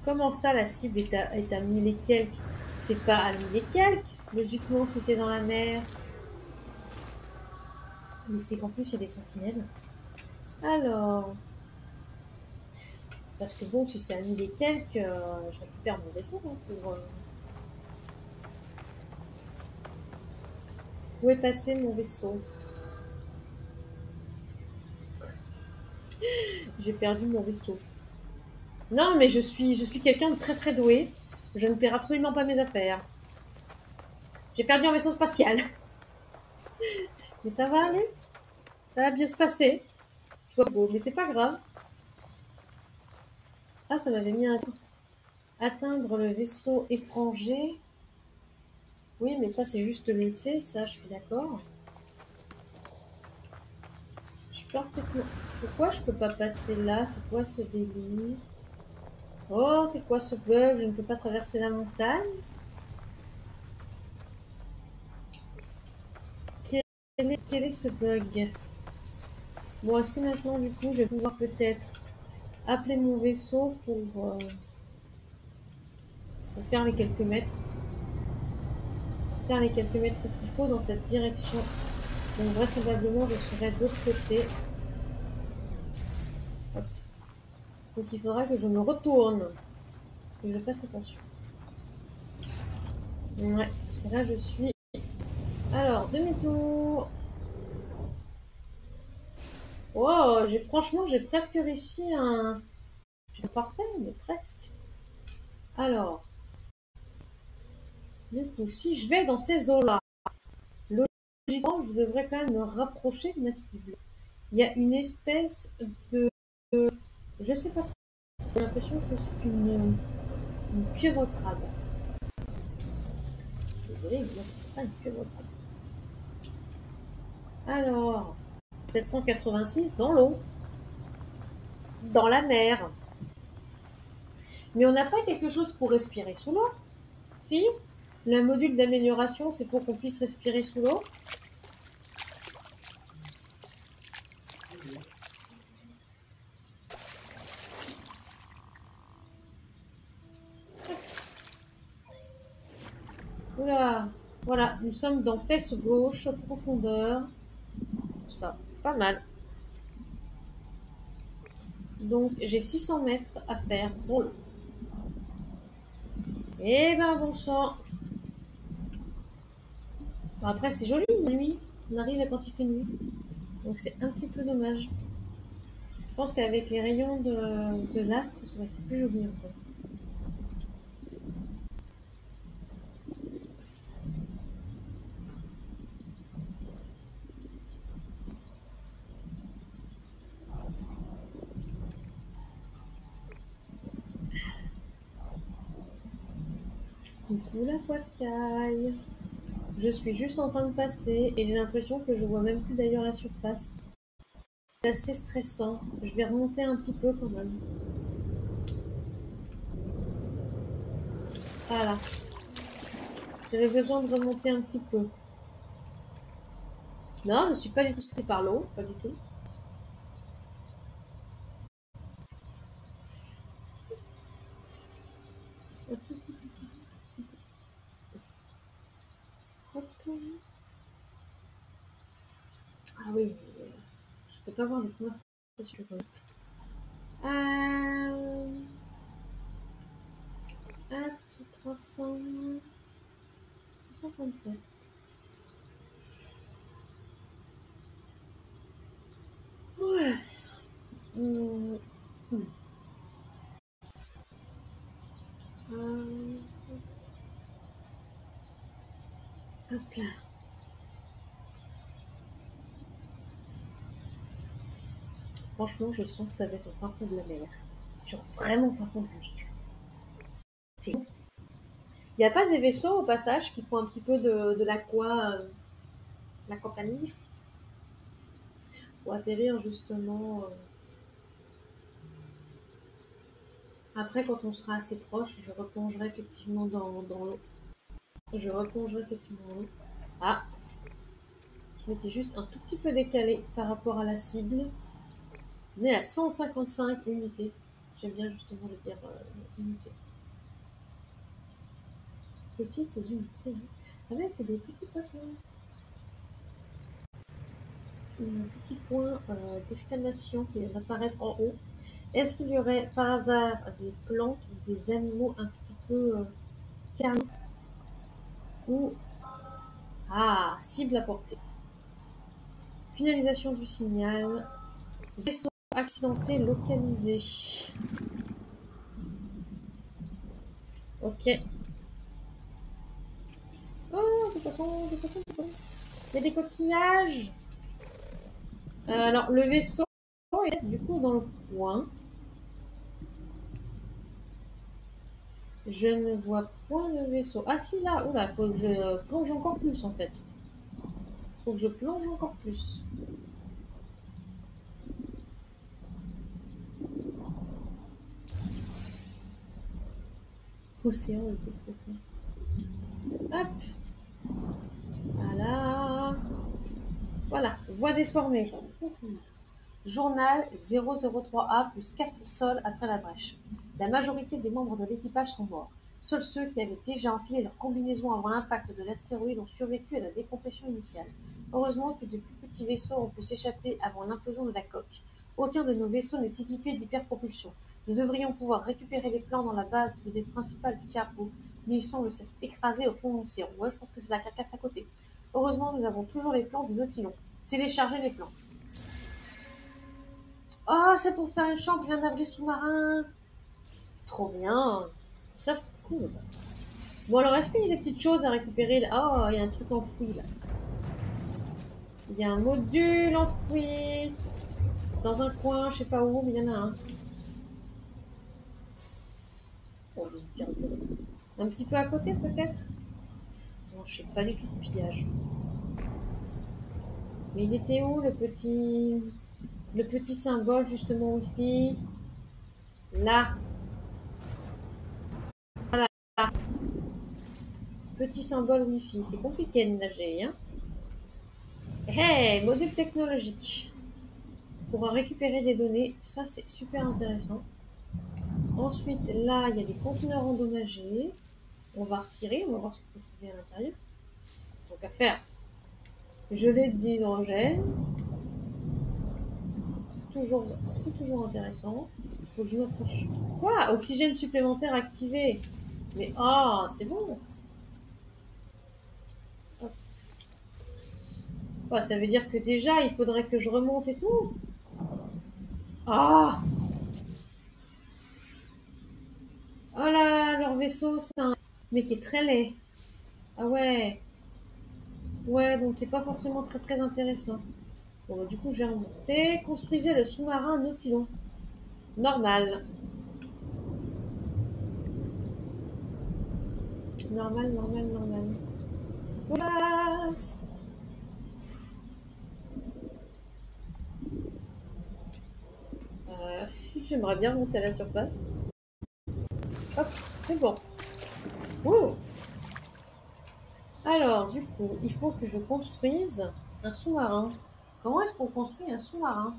comment ça la cible est à 1000 et quelques? C'est pas à 1000 et quelques, logiquement, si c'est dans la mer. Mais c'est qu'en plus, il y a des sentinelles. Alors, parce que bon, si c'est à 1000 et quelques, je récupère mon vaisseau hein, pour... Où est passé mon vaisseau? J'ai perdu mon vaisseau. Non, mais je suis quelqu'un de très très doué. Je ne perds absolument pas mes affaires. J'ai perdu un vaisseau spatial. Mais ça va aller. Ça va bien se passer. Je vois beau, mais c'est pas grave. Ah, ça m'avait mis un coup. Atteindre le vaisseau étranger. Oui, mais ça, c'est juste le C, ça, je suis d'accord. Je suis parfaitement... Pourquoi je peux pas passer là? C'est quoi ce délire? Oh, c'est quoi ce bug? Je ne peux pas traverser la montagne? Quel est ce bug? Bon, est-ce que maintenant, du coup, je vais pouvoir peut-être appeler mon vaisseau pour faire les quelques mètres? Faire les quelques mètres qu'il faut dans cette direction. Donc, vraisemblablement, je serai de l'autre côté. Hop. Donc, il faudra que je me retourne. Que je fasse attention. Ouais, parce que là, je suis... Alors, demi-tour. Wow, franchement, j'ai presque réussi un... J'ai pas parfait, mais presque. Alors, du coup, si je vais dans ces eaux-là, logiquement, je devrais quand même me rapprocher de ma cible. Il y a une espèce de... Je sais pas trop. J'ai l'impression que c'est une pieuvre-crabe. Désolée, mais moi, je trouve ça une pieuvre-crabe. Alors, 786 dans l'eau. Dans la mer. Mais on n'a pas quelque chose pour respirer sous l'eau? Si? Le module d'amélioration, c'est pour qu'on puisse respirer sous l'eau. Oula, voilà, nous sommes dans fesse gauche, profondeur. Ça, pas mal. Donc, j'ai 600 mètres à faire dans l'eau. Eh ben, bon sang. Après, c'est joli, la nuit. On arrive quand il fait nuit. Donc, c'est un petit peu dommage. Je pense qu'avec les rayons de l'astre, ça va être plus joli encore. Coucou l'Aquasky. Je suis juste en train de passer et j'ai l'impression que je vois même plus d'ailleurs la surface. C'est assez stressant. Je vais remonter un petit peu quand même. Voilà. J'avais besoin de remonter un petit peu. Non, je ne suis pas du tout stressée par l'eau, pas du tout. Ah oui, je peux pas voir les conversations. Euh... 300... 357. Ouais. Hum, hum. Euh, Hop là. Franchement, je sens que ça va être au fin fond de la mer. Genre vraiment au fin fond de la mer. C'est bon. Il n'y a pas des vaisseaux au passage qui font un petit peu de la compagnie pour atterrir justement Après, quand on sera assez proche, je replongerai effectivement dans l'eau. Je replongerai effectivement dans l'eau. Ah, je m'étais juste un tout petit peu décalé par rapport à la cible. On est à 155 unités. J'aime bien justement le dire unités. Petites unités, hein, avec des petits poissons. Un petit point d'exclamation qui vient d'apparaître en haut. Est-ce qu'il y aurait par hasard des plantes ou des animaux un petit peu carnés ou... Ah, cible à portée. Finalisation du signal. Vaisseau accidenté localisé. Ok. Oh, des poissons, des poissons, des poissons. Il y a des coquillages. Alors, le vaisseau est du coup dans le coin. Je ne vois point de vaisseau. Ah si, là. Oula, faut que je plonge encore plus en fait. Faut que je plonge encore plus. Océan le plus profond. Hop. Voilà. Voilà. Voie déformée. Journal 003A plus 4 sols après la brèche. La majorité des membres de l'équipage sont morts. Seuls ceux qui avaient déjà enfilé leur combinaison avant l'impact de l'astéroïde ont survécu à la décompression initiale. Heureusement que de plus petits vaisseaux ont pu s'échapper avant l'implosion de la coque. Aucun de nos vaisseaux n'est équipé d'hyperpropulsion. Nous devrions pouvoir récupérer les plans dans la base de l'idée principale du cargo, mais ils semblent s'être écrasés au fond de l'océan. Ouais, je pense que c'est la carcasse à côté. Heureusement, nous avons toujours les plans du Nautilon. Téléchargez les plans. Oh, c'est pour faire une chambre d'un abri sous-marin. Trop bien. Ça, c'est cool. Bon, alors, est-ce qu'il y a des petites choses à récupérer là? Oh, il y a un truc enfoui là. Il y a un module enfoui. Dans un coin, je sais pas où, mais il y en a un. Oh, un petit peu à côté, peut-être? Non, je sais pas du tout de pillage. Mais il était où le petit symbole justement Wi-Fi? Là. Voilà. Petit symbole Wi-Fi. C'est compliqué de nager, hein? Hey, module technologique. Pour récupérer des données, ça c'est super intéressant. Ensuite, là, il y a des conteneurs endommagés. On va retirer, on va voir ce qu'on peut trouver à l'intérieur. Donc à faire, gelée d'hydrogène. C'est toujours intéressant. Faut que je m'approche. Quoi? Oxygène supplémentaire activé. Mais ah, c'est bon. Hop. Ouais, ça veut dire que déjà, il faudrait que je remonte et tout. Ah! Oh là, leur vaisseau, c'est un mais qui est très laid. Ah ouais. Ouais, donc qui est pas forcément très très intéressant. Bon, bah, du coup, je vais remonter. Construisez le sous-marin Nautilon. Normal. Normal, normal, normal. Place. Euh, J'aimerais bien monter à la surface. Hop, c'est bon. Ouh. Alors, du coup, il faut que je construise un sous-marin. Comment est-ce qu'on construit un sous-marin?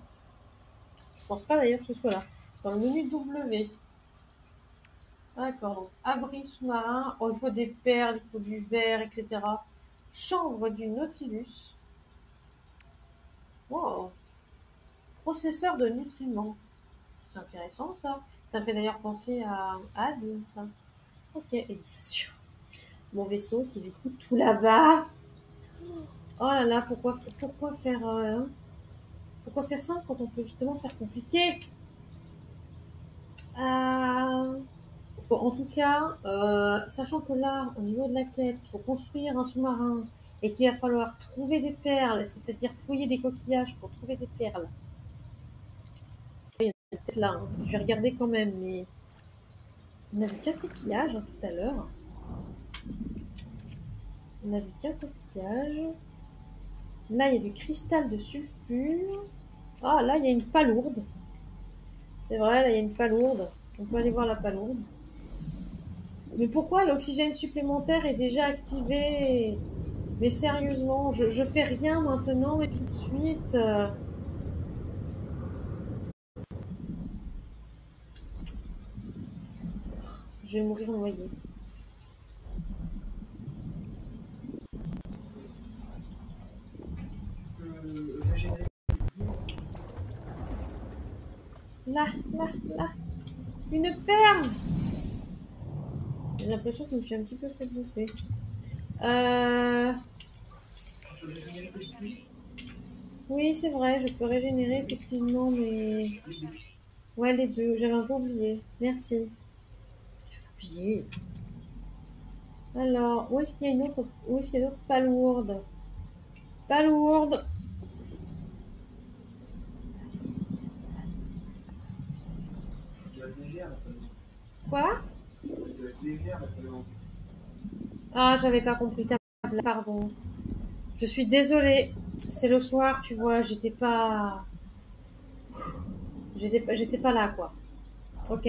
Je pense pas d'ailleurs que ce soit là. Dans le menu W. D'accord, donc abri sous-marin. Oh, il faut des perles, il faut du verre, etc. Chambre du Nautilus. Wow. Processeur de nutriments. C'est intéressant ça. Ça me fait d'ailleurs penser à Adeline, ça. Ok, et bien sûr, mon vaisseau qui est du coup tout là-bas. Oh là là, pourquoi faire ça quand on peut justement faire compliqué? Euh, Bon, en tout cas, sachant que là, au niveau de la quête, il faut construire un sous-marin et qu'il va falloir trouver des perles, c'est-à-dire fouiller des coquillages pour trouver des perles. Il y en a peut-être là, hein. Je vais regarder quand même, mais on a vu qu'un coquillage hein, tout à l'heure. On a vu qu'un coquillage. Là, il y a du cristal de sulfure. Ah, là, il y a une palourde. C'est vrai, là, il y a une palourde. On peut aller voir la palourde. Mais pourquoi l'oxygène supplémentaire est déjà activé? Mais sérieusement, je fais rien maintenant et tout de suite. Je vais mourir noyée. Régénérer. Là. Une perle! J'ai l'impression que je me suis un petit peu fait bouffer. Oui, c'est vrai, je peux régénérer effectivement, mais... Ouais, les deux, j'avais un peu oublié. Merci. J'ai oublié. Alors, où est-ce qu'il y a une autre... Où est-ce qu'il y a d'autres palourdes? Palourde! Quoi? Ah, j'avais pas compris ta blague, pardon. Je suis désolée. C'est le soir, tu vois, j'étais pas là, quoi. Ok.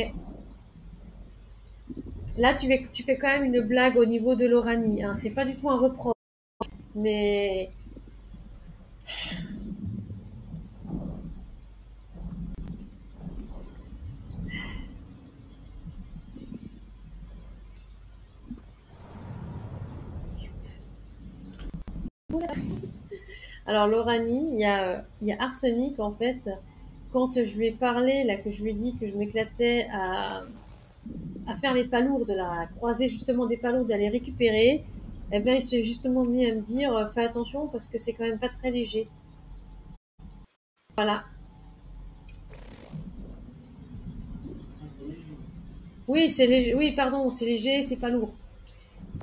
Là, tu fais quand même une blague au niveau de l'Oranie, hein. C'est pas du tout un reproche, mais... Alors, l'Oranie, il y a Arsenic, en fait. Quand je lui ai parlé, là, que je lui ai dit que je m'éclatais à faire les palourdes, là, à croiser justement des palourdes, à les récupérer, eh bien, il s'est justement mis à me dire, fais attention parce que c'est quand même pas très léger. Voilà. Oui, c'est léger. Oui, pardon, c'est léger, c'est pas lourd.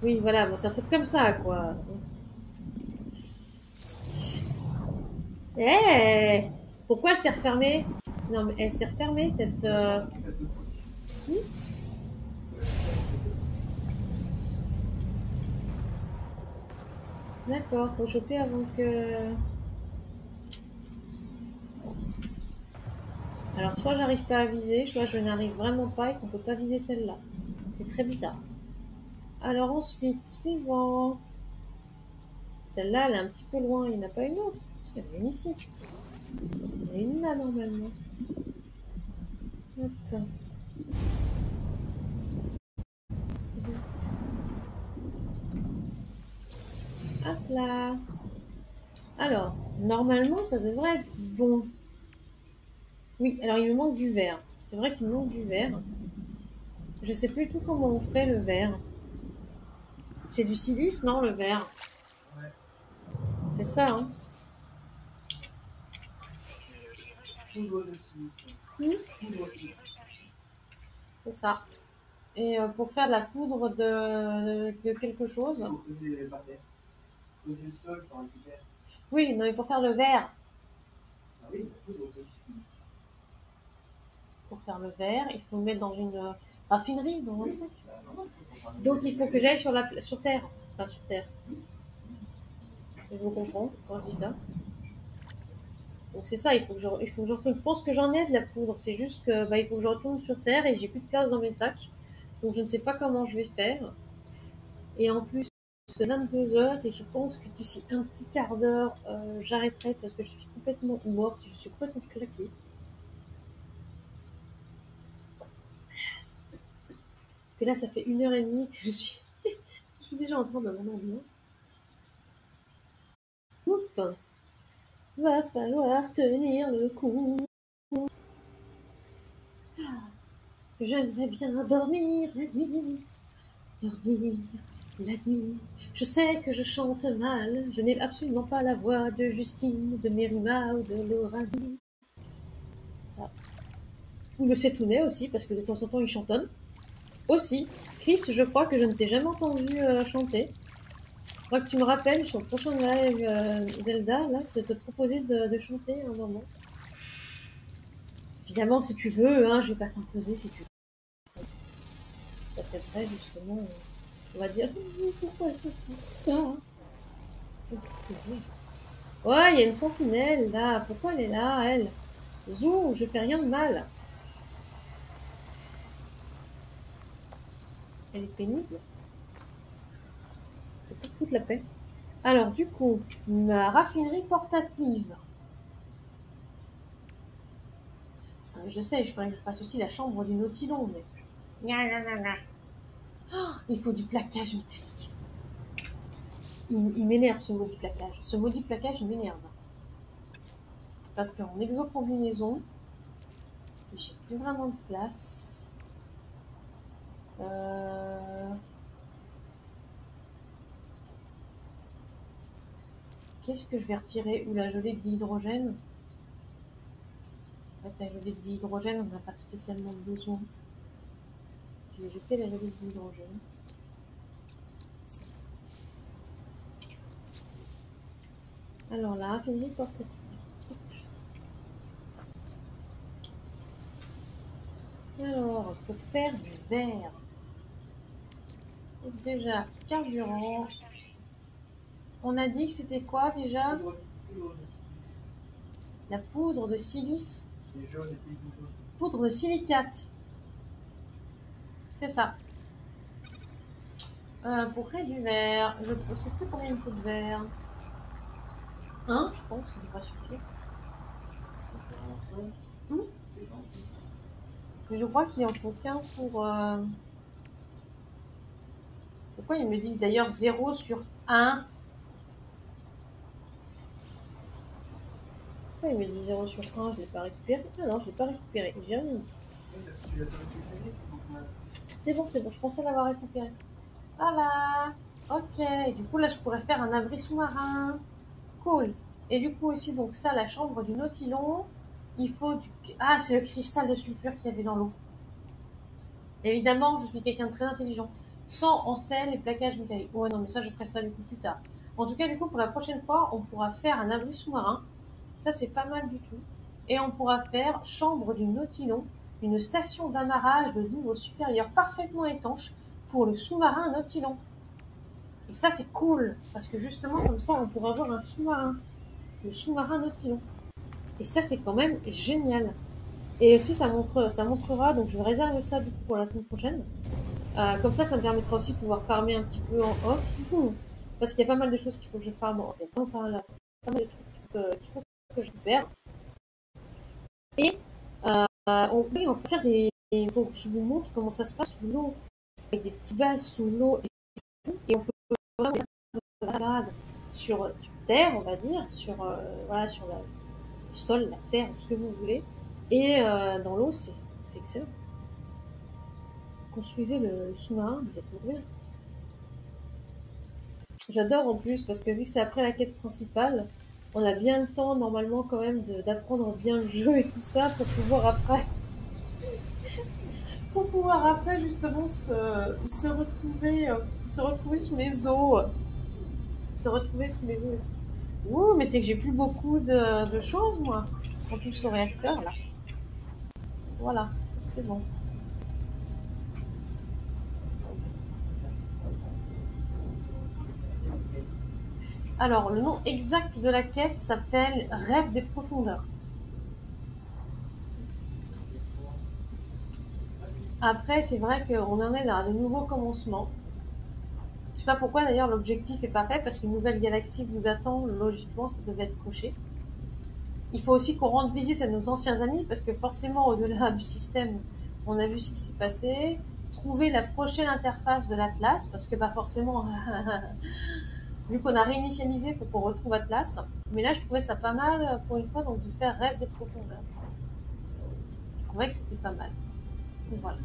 Oui, voilà, bon, c'est un truc comme ça, quoi. Eh, pourquoi elle s'est refermée? Non, mais elle s'est refermée, cette... D'accord, faut choper avant que... Alors, soit j'arrive pas à viser, soit je n'arrive vraiment pas et qu'on peut pas viser celle-là. C'est très bizarre. Alors ensuite, suivant. Celle-là, elle est un petit peu loin. Il n'y en a pas une autre. Parce qu'il y en a une ici. Il y en a une là, normalement. Hop. Hop là. Alors, normalement, ça devrait être bon. Oui, alors il me manque du verre. C'est vrai qu'il me manque du verre. Je sais plus tout comment on fait le verre. C'est du silice, non, le verre? C'est ça, hein? C'est ça. Et pour faire de la poudre de quelque chose. Oui, non, mais pour faire le verre. Pour faire le verre, il faut le mettre dans une raffinerie, dans un truc. Donc il faut que j'aille sur Terre. Enfin, sur Terre. Je vous comprends quand je dis ça. Donc c'est ça, il faut que je retourne. Je pense que j'en ai de la poudre. C'est juste que il faut que je retourne sur Terre et j'ai plus de place dans mes sacs. Donc je ne sais pas comment je vais faire. Et en plus, c'est 22 heures et je pense que d'ici un petit quart d'heure, j'arrêterai parce que je suis complètement morte. Je suis complètement claquée. Et là, ça fait 1 heure et demie que je suis déjà en train de m'endormir. Oups. Va falloir tenir le coup. J'aimerais bien dormir la nuit. Dormir la nuit. Je sais que je chante mal. Je n'ai absolument pas la voix de Justine, de Mérima ou de Loranie. Ah. Ou le Setounet aussi, parce que de temps en temps il chantonne. Aussi, Chris, je crois que je ne t'ai jamais entendu chanter. Je crois que tu me rappelles sur le prochain live Zelda, là, de te proposer de chanter un moment. Évidemment, si tu veux, hein, je vais pas t'imposer si tu veux. Parce qu'après, justement, on va dire pourquoi elle fait tout ça? Ouais, il y a une sentinelle là. Pourquoi elle est là, elle? Zou, je fais rien de mal. Elle est pénible. Ça fout la paix. Alors, du coup, ma raffinerie portative. Je sais, je ferais que je fasse aussi la chambre du Nautilon, mais... Oh, il faut du plaquage métallique. Il m'énerve ce maudit plaquage. Ce maudit plaquage, il m'énerve. Parce qu'en exocombinaison, j'ai plus vraiment de place. Qu'est-ce que je vais retirer? Ou la gelée d'hydrogène? En fait, la gelée d'hydrogène, on n'a pas spécialement besoin. Je vais jeter la gelée d'hydrogène. Alors, la raffinerie portative. Alors, pour faire du verre. Donc déjà, carburant. On a dit que c'était quoi déjà? La poudre de silice. C'est jaune et puis jaune. Poudre de silicate. C'est ça. Pour créer du verre, je ne sais plus combien il me faut de verre. Un, je pense, ça devrait suffire. Mais je crois qu'il en faut qu'un pour... Pourquoi ils me disent d'ailleurs 0 sur 1? Pourquoi ils me disent 0 sur 1? Je ne l'ai pas récupéré. Ah non, je ne l'ai pas récupéré. J'ai rien mis. C'est bon, je pensais l'avoir récupéré. Voilà. Ok. Et du coup, là, je pourrais faire un abri sous-marin. Cool. Et du coup aussi, donc ça, la chambre du Nautilon. Il faut du... Ah, c'est le cristal de sulfure qu'il y avait dans l'eau. Évidemment, je suis quelqu'un de très intelligent. Sans en sel et plaquage métallique. Ouais, non, mais ça, je ferai ça du coup plus tard. En tout cas, du coup, pour la prochaine fois, on pourra faire un abri sous-marin. Ça, c'est pas mal du tout. Et on pourra faire chambre du Nautilon, une station d'amarrage de niveau supérieur parfaitement étanche pour le sous-marin Nautilon. Et ça, c'est cool, parce que justement, comme ça, on pourra avoir un sous-marin. Le sous-marin Nautilon. Et ça, c'est quand même génial. Et aussi, ça montrera, donc je vais réserver ça du coup pour la semaine prochaine. Comme ça me permettra aussi de pouvoir farmer un petit peu en off. Parce qu'il y a pas mal de choses qu'il faut que je farme en off. Enfin, là, pas mal de trucs qu'il faut que je perds. Et on peut faire des... Faut que je vous montre comment ça se passe sous l'eau. Avec des petits bases sous l'eau et tout. Et on peut vraiment faire des balades sur terre, on va dire. Voilà, sur le sol, la terre, ce que vous voulez. Et dans l'eau, c'est excellent. Construisez le sous-marin, vous êtes mourir. J'adore en plus parce que vu que c'est après la quête principale, on a bien le temps normalement quand même d'apprendre bien le jeu et tout ça pour pouvoir après justement se retrouver sous les eaux. Se retrouver sous les eaux. Ouh, mais c'est que j'ai plus beaucoup de choses moi. En plus au réacteur là. Voilà, c'est bon. Alors, le nom exact de la quête s'appelle Rêve des profondeurs. Après, c'est vrai qu'on en est dans de nouveaux commencements. Je sais pas pourquoi d'ailleurs l'objectif n'est pas fait, parce qu'une nouvelle galaxie vous attend, logiquement ça devait être coché. Il faut aussi qu'on rende visite à nos anciens amis, parce que forcément au-delà du système, on a vu ce qui s'est passé. Trouver la prochaine interface de l'Atlas, parce que forcément, vu qu'on a réinitialisé, il faut qu'on retrouve Atlas. Mais là je trouvais ça pas mal pour une fois, donc de faire Rêve des profondeurs. Je trouvais que c'était pas mal. Donc voilà.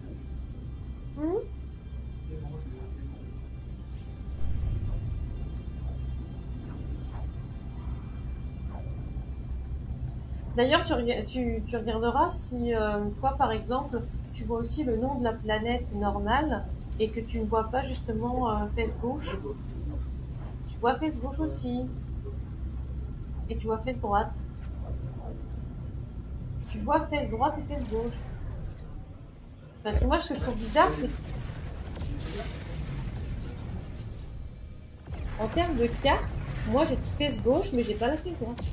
D'ailleurs, tu regarderas si toi, par exemple, tu vois aussi le nom de la planète normale et que tu ne vois pas justement fesse gauche. Tu vois fesse gauche aussi. Et tu vois fesse droite. Tu vois fesse droite et fesse gauche. Parce que moi, ce que je trouve bizarre, c'est en termes de carte, moi j'ai fesse gauche, mais j'ai pas la fesse droite.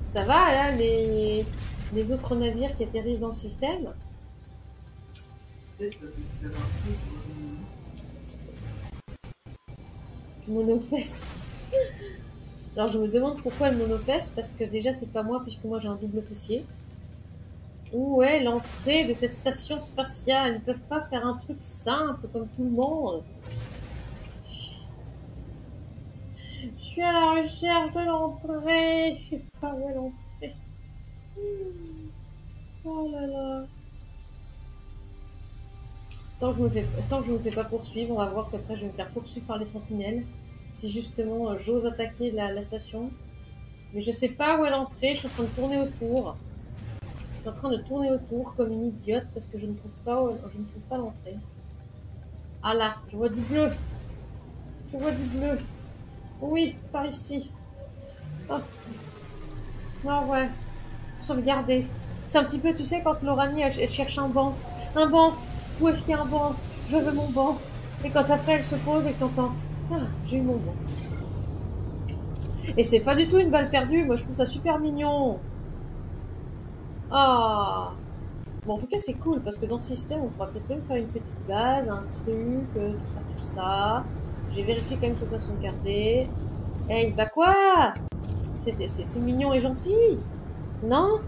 Ça va, là, les autres navires qui atterrissent dans le système, Peut-être parce que si t'avais un feu, c'est Monofesse. Alors je me demande pourquoi le monofesse, parce que déjà c'est pas moi, puisque moi j'ai un double fessier. Où est l'entrée de cette station spatiale? Ils peuvent pas faire un truc simple comme tout le monde. Je suis à la recherche de l'entrée. Je sais pas où est l'entrée. Oh là là. Tant que je me fais pas poursuivre, on va voir qu'après je vais me faire poursuivre par les sentinelles. Si justement j'ose attaquer la station. Mais je sais pas où est l'entrée, je suis en train de tourner autour. Je suis en train de tourner autour comme une idiote parce que je ne trouve pas l'entrée. Ah là, je vois du bleu. Je vois du bleu. Oui, par ici. Oh, non, ouais. Sauvegarder. C'est un petit peu, tu sais, quand Loranie, elle cherche un banc. Un banc. Où est-ce qu'il y a un banc? Je veux mon banc. Et quand après, elle se pose et que t'entends, ah, j'ai eu mon banc. Et c'est pas du tout une balle perdue. Moi, je trouve ça super mignon. Ah. Bon, en tout cas, c'est cool parce que dans ce système, on pourra peut-être même faire une petite base, un truc, tout ça, tout ça. J'ai vérifié quand même que ça sauvegardé. Hey, bah quoi? C'est mignon et gentil, non?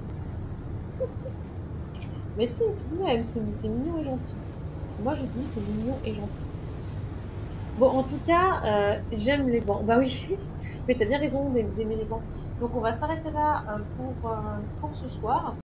Mais si, tout de même, c'est mignon et gentil. Moi, je dis c'est mignon et gentil. Bon, en tout cas, j'aime les bancs. Bah oui, mais t'as bien raison d'aimer les bancs. Donc, on va s'arrêter là pour ce soir.